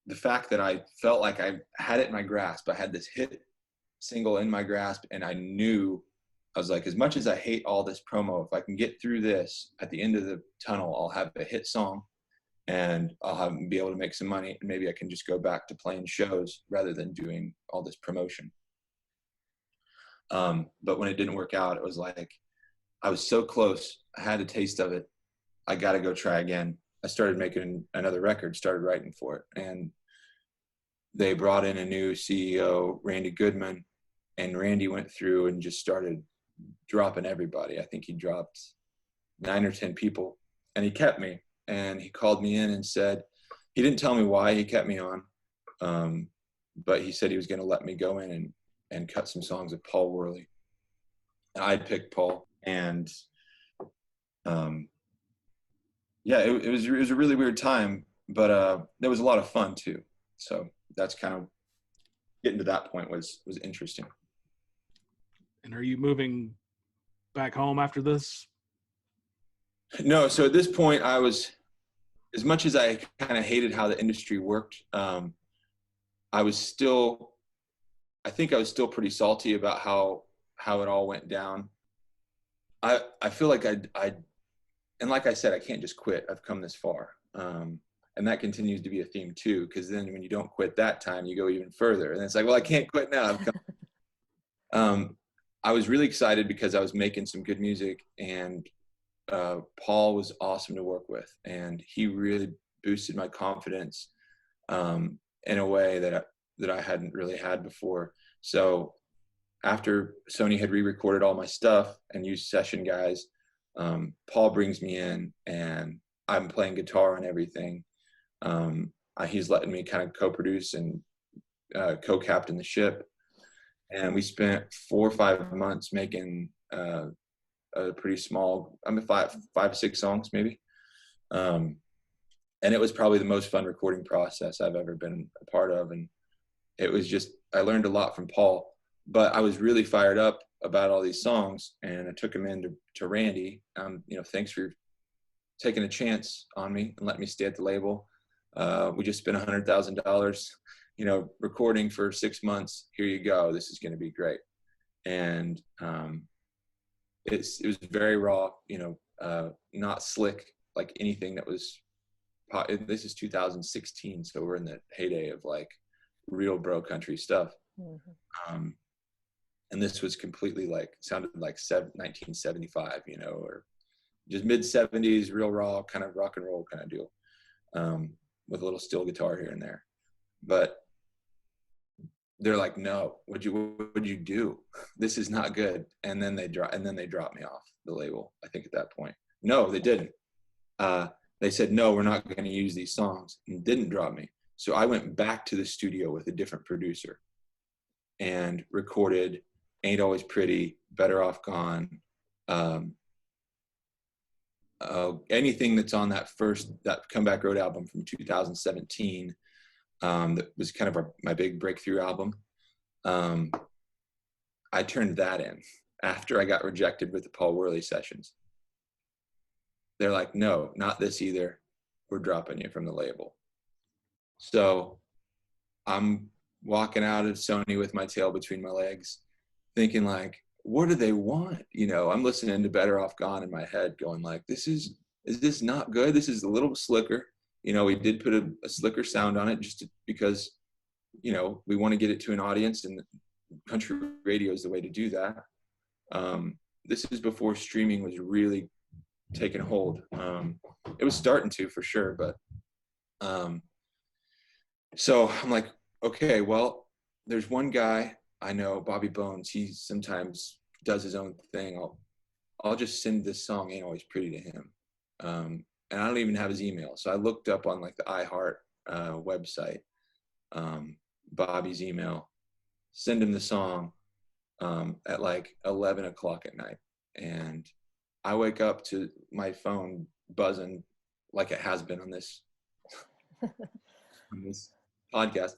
the fact that I felt like I had it in my grasp, I had this hit single in my grasp, and I knew, I was like, as much as I hate all this promo, if I can get through this, at the end of the tunnel, I'll have a hit song, and be able to make some money, and maybe I can just go back to playing shows rather than doing all this promotion. But when it didn't work out, it was like, I was so close. I had a taste of it. I got to go try again. I started making another record, started writing for it. And they brought in a new CEO, Randy Goodman, and Randy went through and just started dropping everybody. I think he dropped 9 or 10 people, and he kept me. And he called me in and said, he didn't tell me why he kept me on, but he said he was going to let me go in and cut some songs with Paul Worley. And I picked Paul, and yeah, it was a really weird time, but there was a lot of fun too. So that's kind of, getting to that point was interesting. And are you moving back home after this? No, so at this point, I was, as much as I kind of hated how the industry worked, I think I was still pretty salty about how it all went down. I feel like and like I said, I can't just quit. I've come this far. And that continues to be a theme too, because then when you don't quit that time, you go even further. And it's like, well, I can't quit now. I've come. I was really excited because I was making some good music, and Paul was awesome to work with. And he really boosted my confidence in a way that I hadn't really had before. So after Sony had re-recorded all my stuff and used session guys, Paul brings me in, and I'm playing guitar and everything. He's letting me kind of co-produce and co-captain the ship. And we spent 4 or 5 months making a pretty small, 5 6 songs maybe. And it was probably the most fun recording process I've ever been a part of. And it was just, I learned a lot from Paul, but I was really fired up about all these songs, and I took him in to Randy. Thanks for taking a chance on me and letting me stay at the label. We just spent $100,000, recording for 6 months. Here you go. This is going to be great. And it was very raw, not slick like anything that was. This is 2016, so we're in the heyday of like real bro country stuff. Mm-hmm. And this was completely sounded like 1975, or just mid 70s, real raw kind of rock and roll kind of deal, with a little steel guitar here and there. But they're like, no, what'd you do? This is not good. And then they dropped me off the label, I think, at that point. No, they didn't. They said, no, we're not going to use these songs, and didn't drop me. So I went back to the studio with a different producer and recorded Ain't Always Pretty, Better Off Gone, anything that's on that Comeback Road album from 2017, that was kind of my big breakthrough album. I turned that in after I got rejected with the Paul Worley sessions. They're like, no, not this either. We're dropping you from the label. So I'm walking out of Sony with my tail between my legs, thinking like, what do they want? I'm listening to Better Off Gone in my head, going like, is this not good? This is a little slicker. We did put a slicker sound on it because, we want to get it to an audience, and country radio is the way to do that. This is before streaming was really taking hold. It was starting to, for sure, but so I'm like, okay, well, there's one guy I know, Bobby Bones. He sometimes does his own thing. I'll just send this song, Ain't Always Pretty, to him. And I don't even have his email. So I looked up on like the iHeart website, Bobby's email, send him the song at like 11 o'clock at night. And I wake up to my phone buzzing like it has been on this, on this podcast.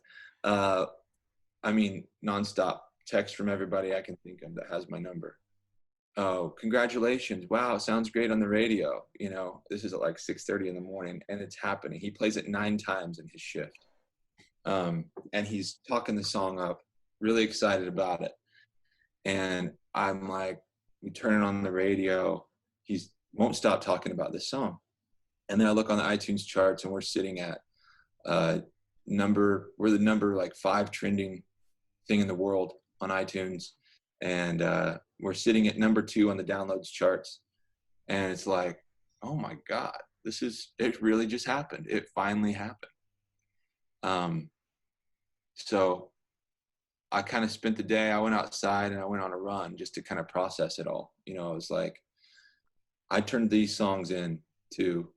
I mean, nonstop text from everybody I can think of that has my number. Oh, congratulations. Wow, sounds great on the radio. You know, this is at like 6:30 in the morning and it's happening. He plays it 9 times in his shift. And he's talking the song up, really excited about it. And I'm like, we turn it on the radio. He won't stop talking about this song. And then I look on the iTunes charts and we're sitting at we're the number like 5 trending thing in the world on iTunes. And we're sitting at number 2 on the downloads charts. And it's like, oh my God, it really just happened. It finally happened. So I kind of spent the day, I went outside and I went on a run just to kind of process it all. You know, it was like, I turned these songs in to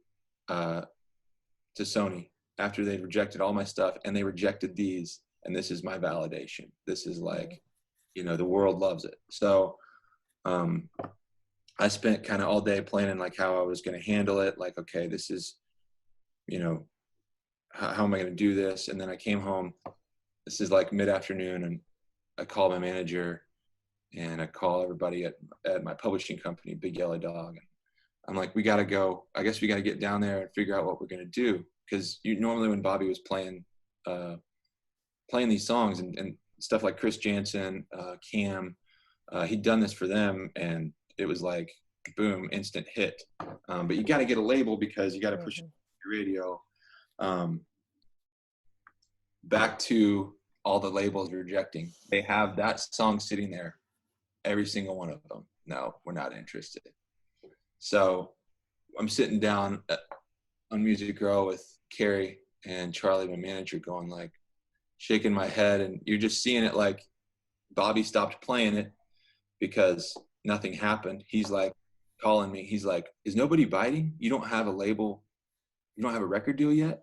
Sony after they rejected all my stuff, and they rejected these. And this is my validation. This is like, you know, the world loves it. So I spent kind of all day planning like how I was going to handle it. Like, okay, this is, you know, how am I going to do this? And then I came home. This is like mid-afternoon, and I call my manager and I call everybody at my publishing company, Big Yellow Dog. And I'm like, we got to go. I guess we got to get down there and figure out what we're going to do. Because normally when Bobby was playing these songs and stuff like Chris Jansen, Cam, he'd done this for them, and it was like, boom, instant hit. But you got to get a label because you got to push it to your radio. Back to all the labels rejecting. They have that song sitting there, every single one of them. No, we're not interested. So I'm sitting down on Music Row with Carrie and Charlie, my manager, going like, shaking my head, and you're just seeing it like Bobby stopped playing it because nothing happened. He's like calling me. He's like, is nobody biting? You don't have a label? You don't have a record deal yet?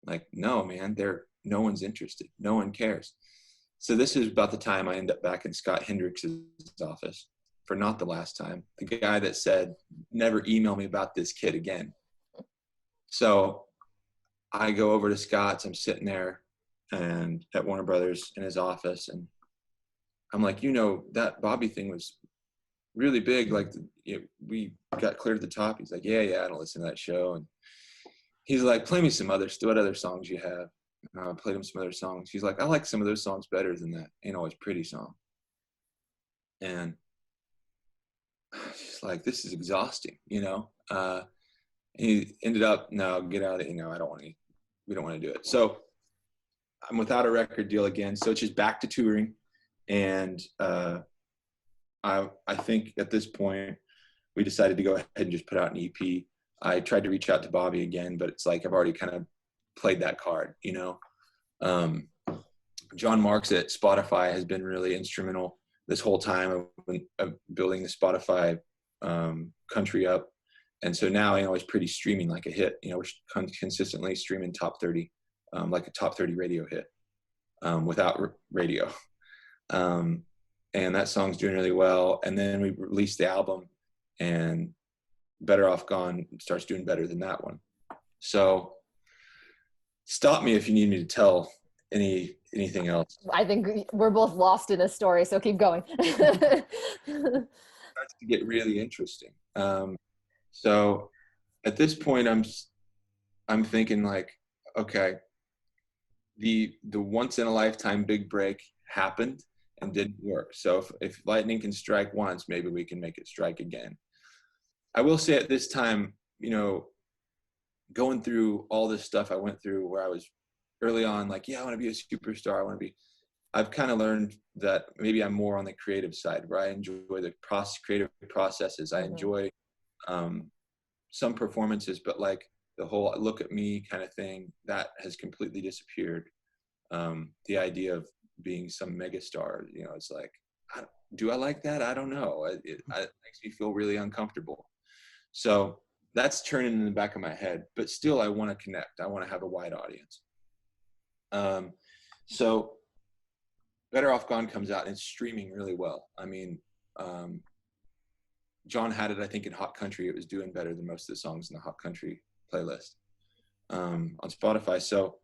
Like, no, man, no one's interested. No one cares. So this is about the time I end up back in Scott Hendricks's office for not the last time. The guy that said, never email me about this kid again. So I go over to Scott's. I'm sitting there and at Warner Brothers in his office. And I'm like, you know, that Bobby thing was really big. Like, we got cleared at the top. He's like, yeah, I don't listen to that show. And he's like, play me some what other songs you have. I played him some other songs. He's like, I like some of those songs better than that Ain't Always Pretty song. And she's like, this is exhausting, you know? He ended up, no, get out of it. You know, we don't want to do it. So I'm without a record deal again. So it's just back to touring. And I think at this point we decided to go ahead and just put out an EP. I tried to reach out to Bobby again, but it's like I've already kind of played that card, you know. John Marks at Spotify has been really instrumental this whole time of building the Spotify country up. And so now Ain't Always Pretty streaming like a hit. You know, we're consistently streaming top 30, like a top 30 radio hit without radio. And that song's doing really well. And then we released the album, and Better Off Gone starts doing better than that one. So stop me if you need me to tell anything else. I think we're both lost in a story, so keep going. It starts to get really interesting. So at this point, I'm thinking like, okay, the once in a lifetime big break happened and didn't work. So if lightning can strike once, maybe we can make it strike again. I will say at this time, you know, going through all this stuff I went through where I was early on, like, yeah, I want to be a superstar. I've kind of learned that maybe I'm more on the creative side where I enjoy the creative processes. I enjoy some performances, but like the whole look at me kind of thing, that has completely disappeared. The idea of being some megastar. You know, it's like, do I like that? I don't know. It makes me feel really uncomfortable. So that's turning in the back of my head, but still I want to connect. I want to have a wide audience. So Better Off Gone comes out and it's streaming really well. I mean, John had it, I think, in Hot Country. It was doing better than most of the songs in the Hot Country playlist on Spotify. So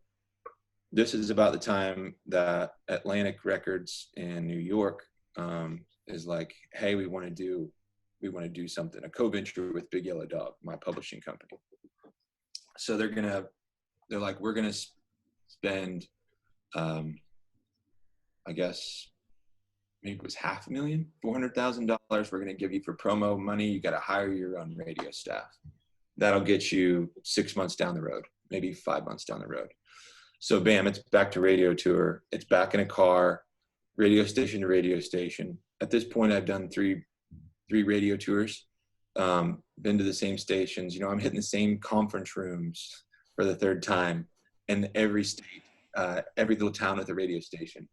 this is about the time that Atlantic Records in New York is like, hey, we want to do something, a co-venture with Big Yellow Dog, my publishing company. So they're like, we're gonna spend, I guess maybe it was $500,000, $400,000. We're gonna give you for promo money. You got to hire your own radio staff. That'll get you 6 months down the road, maybe 5 months down the road. So bam, it's back to radio tour. It's back in a car, radio station to radio station. At this point, I've done three radio tours, been to the same stations. You know, I'm hitting the same conference rooms for the third time in every state, every little town with a radio station.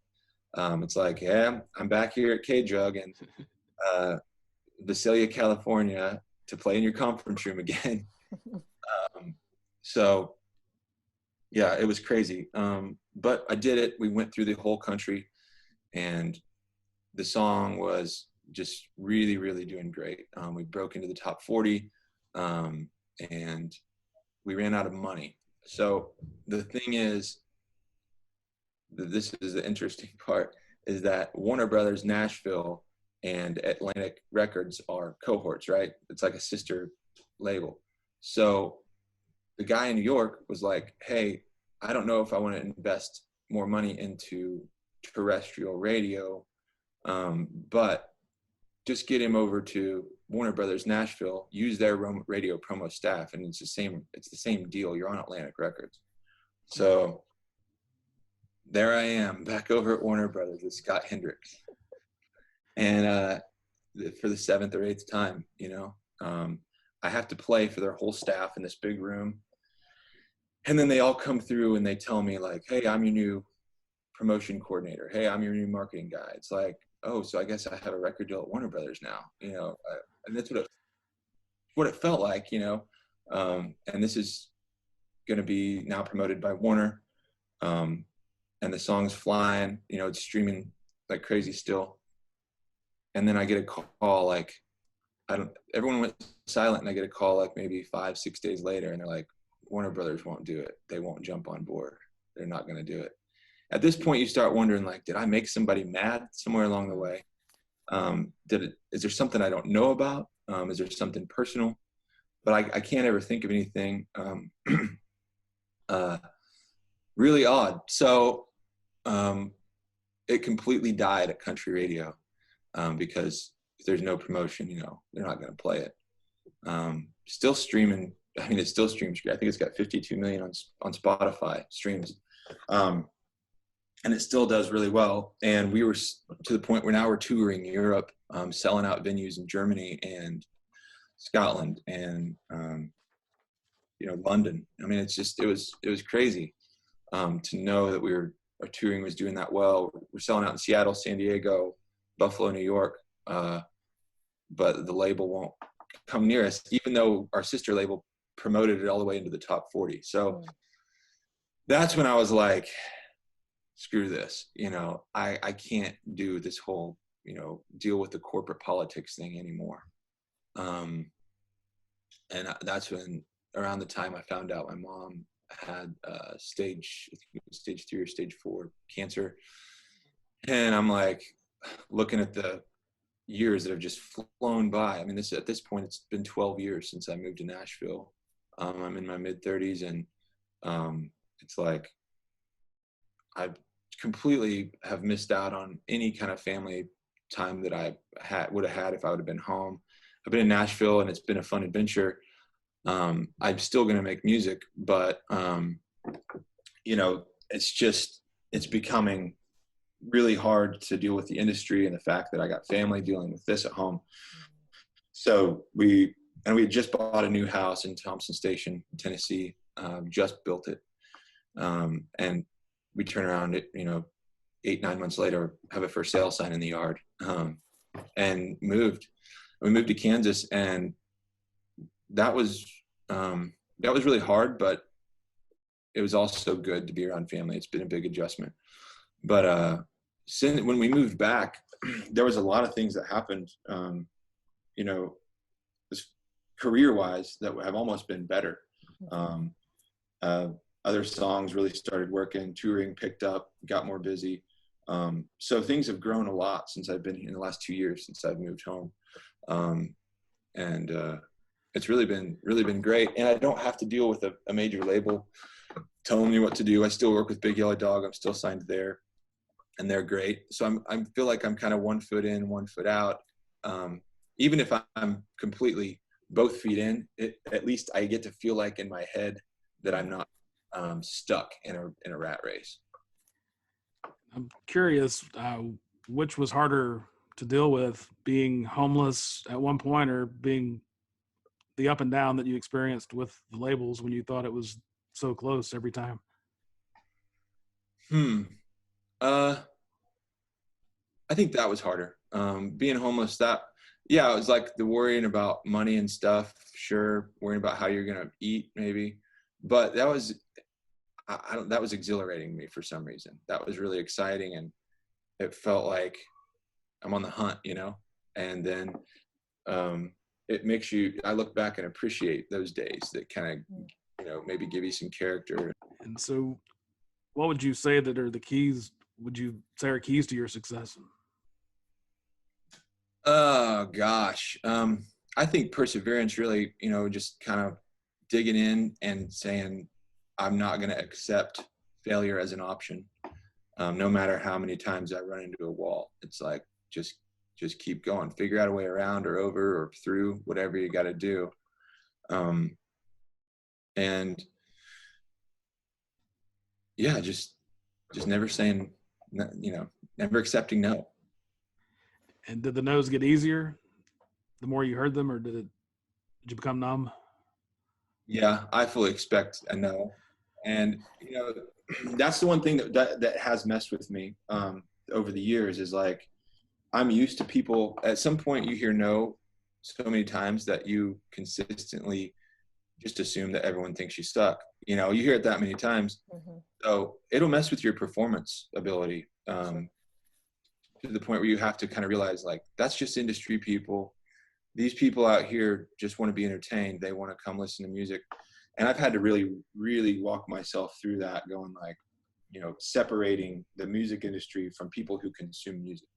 It's like, yeah, I'm back here at K-Jug in Visalia, California to play in your conference room again. So yeah, it was crazy. But I did it. We went through the whole country and the song was just really, really doing great. We broke into the top 40 and we ran out of money. So the thing is, this is the interesting part, is that Warner Brothers Nashville and Atlantic Records are cohorts, right? It's like a sister label. So the guy in New York was like, hey, I don't know if I want to invest more money into terrestrial radio, but just get him over to Warner Brothers Nashville, use their radio promo staff, and it's the same deal. You're on Atlantic Records. So there I am back over at Warner Brothers with Scott Hendricks. And for the 7th or 8th time, you know, I have to play for their whole staff in this big room. And then they all come through and they tell me like, hey, I'm your new promotion coordinator. Hey, I'm your new marketing guy. It's like, oh, so I guess I have a record deal at Warner Brothers now, you know, and that's what it felt like, you know. And this is going to be now promoted by Warner. And the song's flying, you know, it's streaming like crazy still. And then I get a call, like, everyone went silent, and I get a call like maybe 5-6 days later, and they're like, Warner Brothers won't do it. They won't jump on board. They're not going to do it. At this point, you start wondering, like, did I make somebody mad somewhere along the way? Is there something I don't know about? Is there something personal? But I can't ever think of anything really odd. So it completely died at country radio because if there's no promotion, you know, they're not going to play it. Still streaming. I mean, it still streams. I think it's got 52 million on Spotify streams. And it still does really well. And we were to the point where now we're touring Europe, selling out venues in Germany and Scotland and, you know, London. I mean, it was crazy to know that our touring was doing that well. We're selling out in Seattle, San Diego, Buffalo, New York. But the label won't come near us, even though our sister label promoted it all the way into the top 40. So that's when I was like, screw this, you know, I can't do this whole, you know, deal with the corporate politics thing anymore. And that's when, around the time I found out my mom had stage 3 or stage 4 cancer. And I'm like looking at the years that have just flown by. I mean, at this point, it's been 12 years since I moved to Nashville. I'm in my mid-30s, and it's like I completely have missed out on any kind of family time that I would have had if I would have been home. I've been in Nashville, and it's been a fun adventure. I'm still going to make music, but you know, it's becoming really hard to deal with the industry and the fact that I got family dealing with this at home. So we had just bought a new house in Thompson Station, Tennessee, just built it. And we turn around, you know, 8-9 months later, have a for sale sign in the yard, and moved. We moved to Kansas, and that was really hard, but it was also good to be around family. It's been a big adjustment. But since when we moved back, there was a lot of things that happened, you know, career-wise that have almost been better. Other songs really started working, touring picked up, got more busy. So things have grown a lot since I've been in the last 2 years since I've moved home. And it's really been great. And I don't have to deal with a major label telling me what to do. I still work with Big Yellow Dog. I'm still signed there, and they're great. So I feel like I'm kind of 1 foot in, 1 foot out. Even if I'm completely both feet in, at least I get to feel like in my head that I'm not stuck in a rat race. I'm curious, which was harder to deal with, being homeless at one point or being the up and down that you experienced with the labels when you thought it was so close every time? I think that was harder. Being homeless, it was like the worrying about money and stuff, sure, worrying about how you're going to eat maybe, but that was exhilarating me for some reason. That was really exciting, and it felt like I'm on the hunt, and then it makes I look back and appreciate those days that kind of, maybe give you some character. And so what would you say that are the keys, are keys to your success? Oh gosh. I think perseverance really, just kind of digging in and saying, I'm not going to accept failure as an option. No matter how many times I run into a wall, it's like, just keep going, figure out a way around or over or through whatever you got to do. And yeah, just never saying, never accepting no. And did the no's get easier the more you heard them, or did you become numb? Yeah, I fully expect a no. And, that's the one thing that has messed with me over the years is like, I'm used to people, at some point you hear no so many times that you consistently just assume that everyone thinks you suck. You hear it that many times. Mm-hmm. So it'll mess with your performance ability to the point where you have to kind of realize, like, that's just industry people. These people out here just want to be entertained. They want to come listen to music. And I've had to really, really walk myself through that, going like, separating the music industry from people who consume music.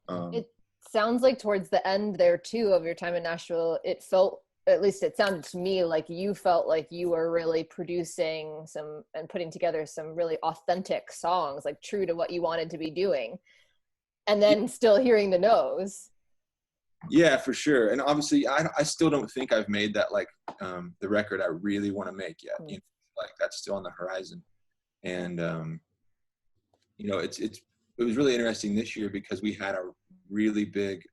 It sounds like towards the end there too of your time in Nashville, it felt, at least it sounded to me like you felt like you were really producing some and putting together some really authentic songs, like true to what you wanted to be doing, and then still hearing the no's. Yeah, for sure. And obviously I still don't think I've made that, like, the record I really want to make yet. Mm-hmm. Like that's still on the horizon. And it was really interesting this year because we had a really big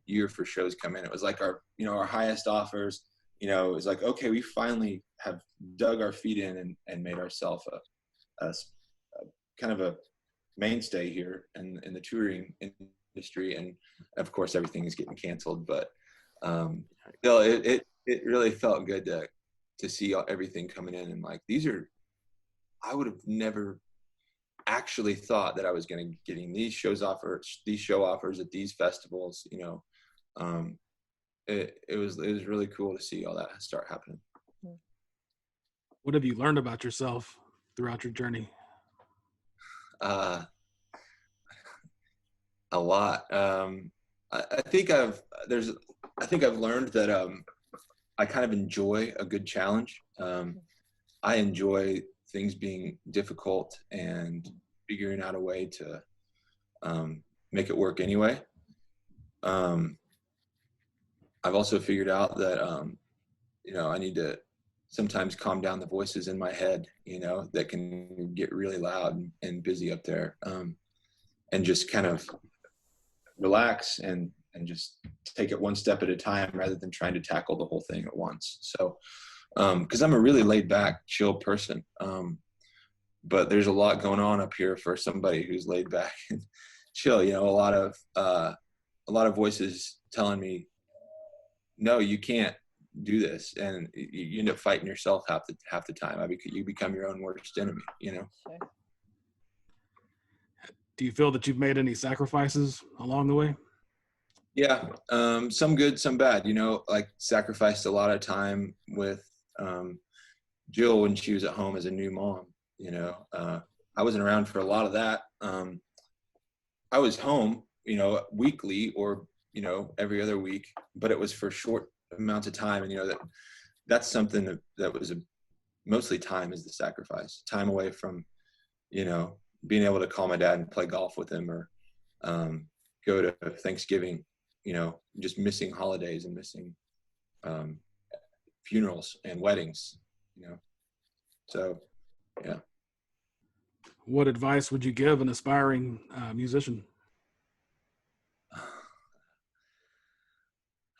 year for shows come in. It was like our highest offers. It was like, okay, we finally have dug our feet in and made ourselves a kind of a mainstay here in the touring industry. And of course, everything is getting canceled. But still, it really felt good to see everything coming in. And like, I would have never actually thought that I was going to getting these show offers at these festivals. It was really cool to see all that start happening. What have you learned about yourself throughout your journey? A lot. I think I've learned that I kind of enjoy a good challenge. I enjoy things being difficult and figuring out a way to make it work anyway. I've also figured out that, I need to sometimes calm down the voices in my head, that can get really loud and busy up there, and just kind of relax and just take it one step at a time rather than trying to tackle the whole thing at once. So, because I'm a really laid back, chill person. but there's a lot going on up here for somebody who's laid back and chill. You know, a lot of voices telling me, no, you can't do this, and you end up fighting yourself half the time. You become your own worst enemy. You know. Sure. Do you feel that you've made any sacrifices along the way? Yeah, some good, some bad. You know, like sacrificed a lot of time with Jill when she was at home as a new mom. You know, I wasn't around for a lot of that. I was home, you know, weekly or, you know, every other week, but it was for short amounts of time. And, you know, that's something that was mostly time is the sacrifice. Time away from, you know, being able to call my dad and play golf with him, or go to Thanksgiving, you know, just missing holidays and missing funerals and weddings, you know. So, yeah. What advice would you give an aspiring musician?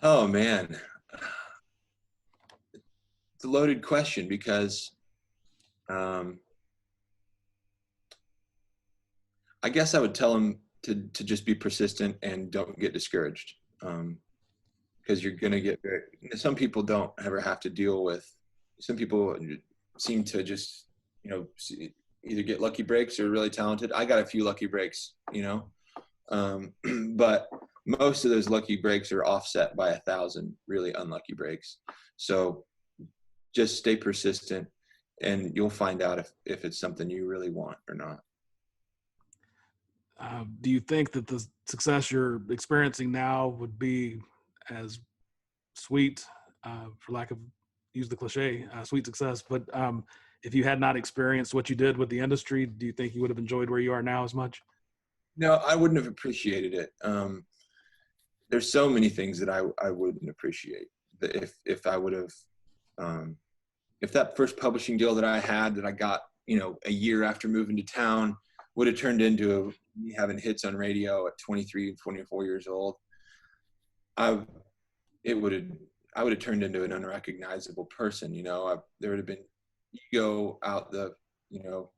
Oh man, it's a loaded question because I guess I would tell them to just be persistent and don't get discouraged, because you're gonna get some people don't ever have to deal with. Some people seem to just, you know, either get lucky breaks or really talented. I got a few lucky breaks, you know, but most of those lucky breaks are offset by 1,000 really unlucky breaks. So just stay persistent, and you'll find out if it's something you really want or not. Do you think that the success you're experiencing now would be as sweet, for lack of use the cliche, sweet success, but if you had not experienced what you did with the industry, do you think you would have enjoyed where you are now as much? No, I wouldn't have appreciated it. There's so many things that I wouldn't appreciate. That if I would have, if that first publishing deal that I had that I got, you know, a year after moving to town would have turned into me having hits on radio at 23, 24 years old, I would have turned into an unrecognizable person. You know, there would have been ego out the, you know,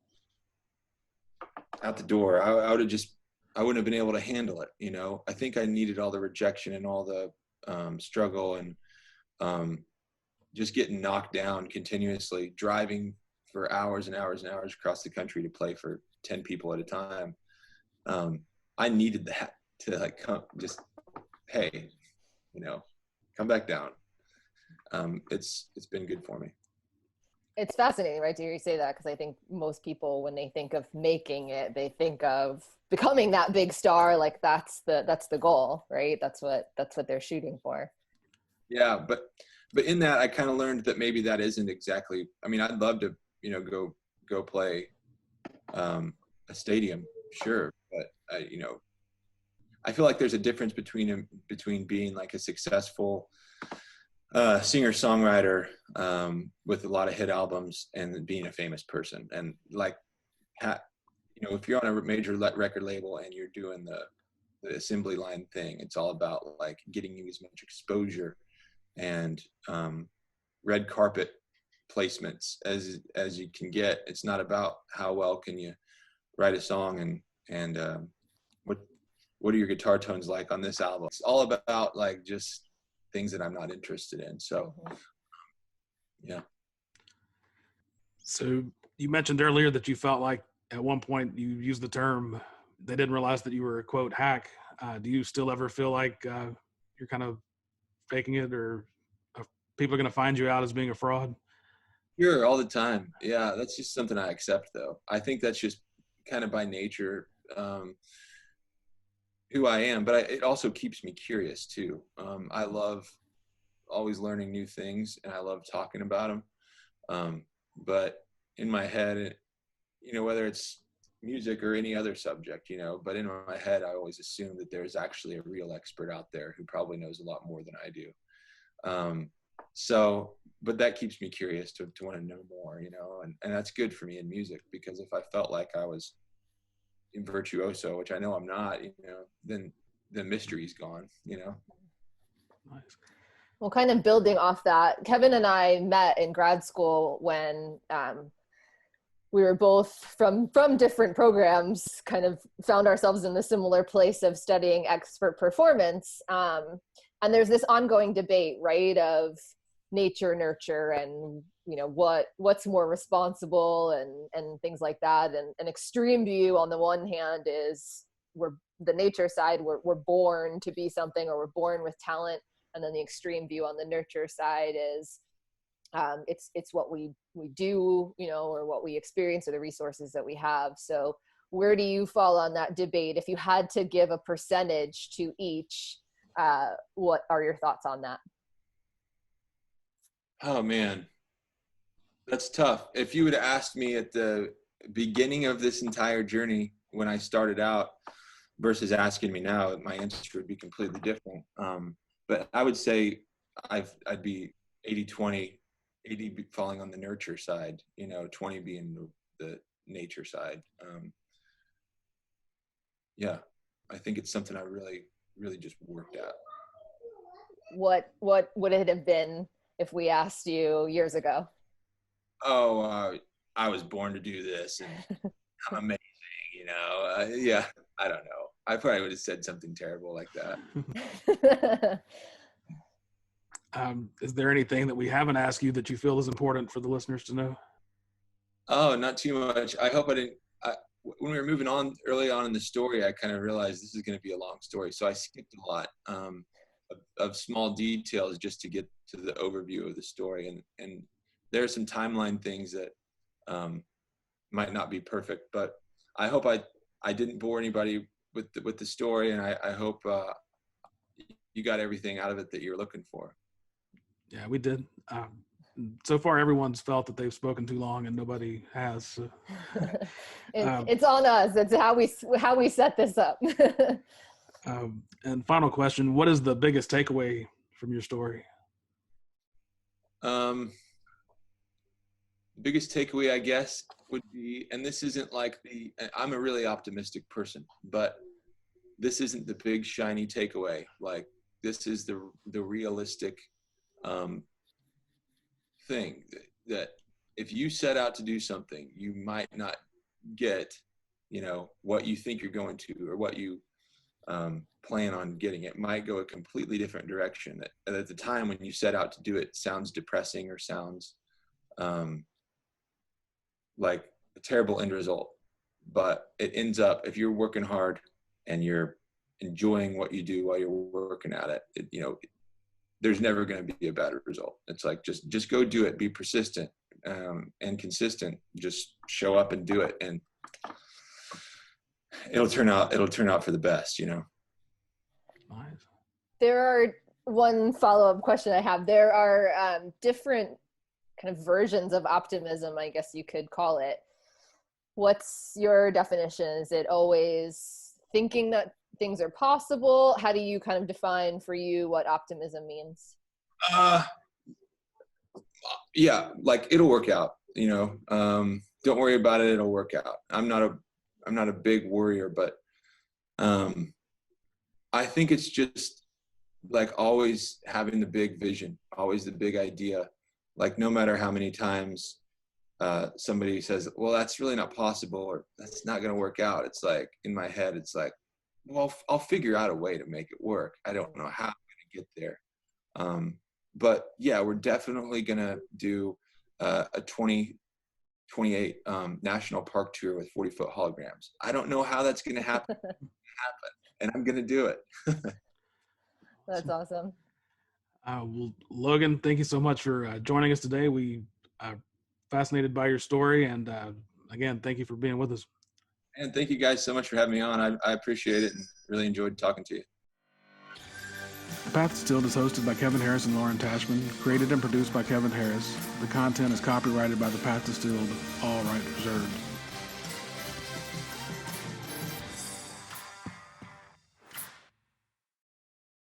out the door. I would have just, I wouldn't have been able to handle it. You know, I think I needed all the rejection and all the struggle and just getting knocked down continuously, driving for hours and hours and hours across the country to play for 10 people at a time. I needed that to like come, just, hey, you know, come back down. It's been good for me. It's fascinating, right, to hear you say that, because I think most people, when they think of making it, they think of becoming that big star. Like that's the goal, right? That's what they're shooting for. Yeah, but in that, I kind of learned that maybe that isn't exactly. I mean, I'd love to, you know, go play a stadium, sure, but you know, I feel like there's a difference between being like a successful singer-songwriter with a lot of hit albums and being a famous person. And like, you know, if you're on a major record label and you're doing the assembly line thing, it's all about like getting you as much exposure and red carpet placements as you can get. It's not about how well can you write a song and what are your guitar tones like on this album. It's all about like just things that I'm not interested in. So yeah. So you mentioned earlier that you felt like at one point you used the term, they didn't realize that you were a quote hack. Do you still ever feel like you're kind of faking it, or people are going to find you out as being a fraud? Sure, all the time. Yeah, that's just something I accept though. I think that's just kind of by nature who I am, but it also keeps me curious too. I love always learning new things, and I love talking about them. But in my head, you know, whether it's music or any other subject, you know, but in my head, I always assume that there's actually a real expert out there who probably knows a lot more than I do. So, but that keeps me curious to want to know more, you know, and that's good for me in music, because if I felt like I was in virtuoso, which I know I'm not, you know, then the mystery's gone, you know. Nice. Well, kind of building off that, Kevin and I met in grad school when we were both from different programs, kind of found ourselves in the similar place of studying expert performance. And there's this ongoing debate, right, of nature, nurture, and what's more responsible and things like that. And an extreme view on the one hand is we're the nature side, we're born to be something, or we're born with talent. And then the extreme view on the nurture side is it's what we do, or what we experience, or the resources that we have. So where do you fall on that debate? If you had to give a percentage to each, what are your thoughts on that? Oh man, that's tough. If you would have asked me at the beginning of this entire journey when I started out versus asking me now, my answer would be completely different. But I would say I'd be 80-20, 80 falling on the nurture side, 20 being the nature side. Yeah, I think it's something I really, really just worked at. What would it have been if we asked you years ago? Oh, I was born to do this, and I'm amazing, yeah, I don't know. I probably would have said something terrible like that. Is there anything that we haven't asked you that you feel is important for the listeners to know? Oh, not too much. I hope I didn't. When we were moving on early on in the story, I kind of realized this is going to be a long story. So I skipped a lot of small details just to get to the overview of the story. And there are some timeline things that might not be perfect, but I hope I didn't bore anybody with the story. And I hope you got everything out of it that you're looking for. Yeah, we did. So far, everyone's felt that they've spoken too long, and nobody has. So. It's on us. It's how we set this up. And final question: what is the biggest takeaway from your story? Biggest takeaway, I guess, would be, and this isn't like I'm a really optimistic person, but this isn't the big shiny takeaway. Like, this is the realistic thing that if you set out to do something, you might not get, what you think you're going to, or what you plan on getting. It might go a completely different direction that at the time when you set out to do it sounds depressing or sounds like a terrible end result. But it ends up, if you're working hard and you're enjoying what you do while you're working at it, there's never going to be a bad result. It's like, just go do it, be persistent and consistent, just show up and do it. And it'll turn out for the best, Nice. There are one follow-up question I have. There are different kind of versions of optimism, I guess you could call it. What's your definition? Is it always thinking that things are possible? How do you kind of define for you what optimism means? Yeah, like, it'll work out, don't worry about it. It'll work out. I'm not a big worrier, but I think it's just like always having the big vision, always the big idea. Like, no matter how many times somebody says, well, that's really not possible, or that's not going to work out, it's like, in my head, it's like, well, I'll figure out a way to make it work. I don't know how I'm going to get there. But yeah, we're definitely going to do a 2028 national park tour with 40-foot holograms. I don't know how that's going to happen, and I'm going to do it. That's awesome. Well, Logan, thank you so much for joining us today. We are fascinated by your story, and again, thank you for being with us. And thank you guys so much for having me on. I appreciate it and really enjoyed talking to you. The Path Distilled is hosted by Kevin Harris and Lauren Tashman, created and produced by Kevin Harris. The content is copyrighted by The Path Distilled, all rights reserved.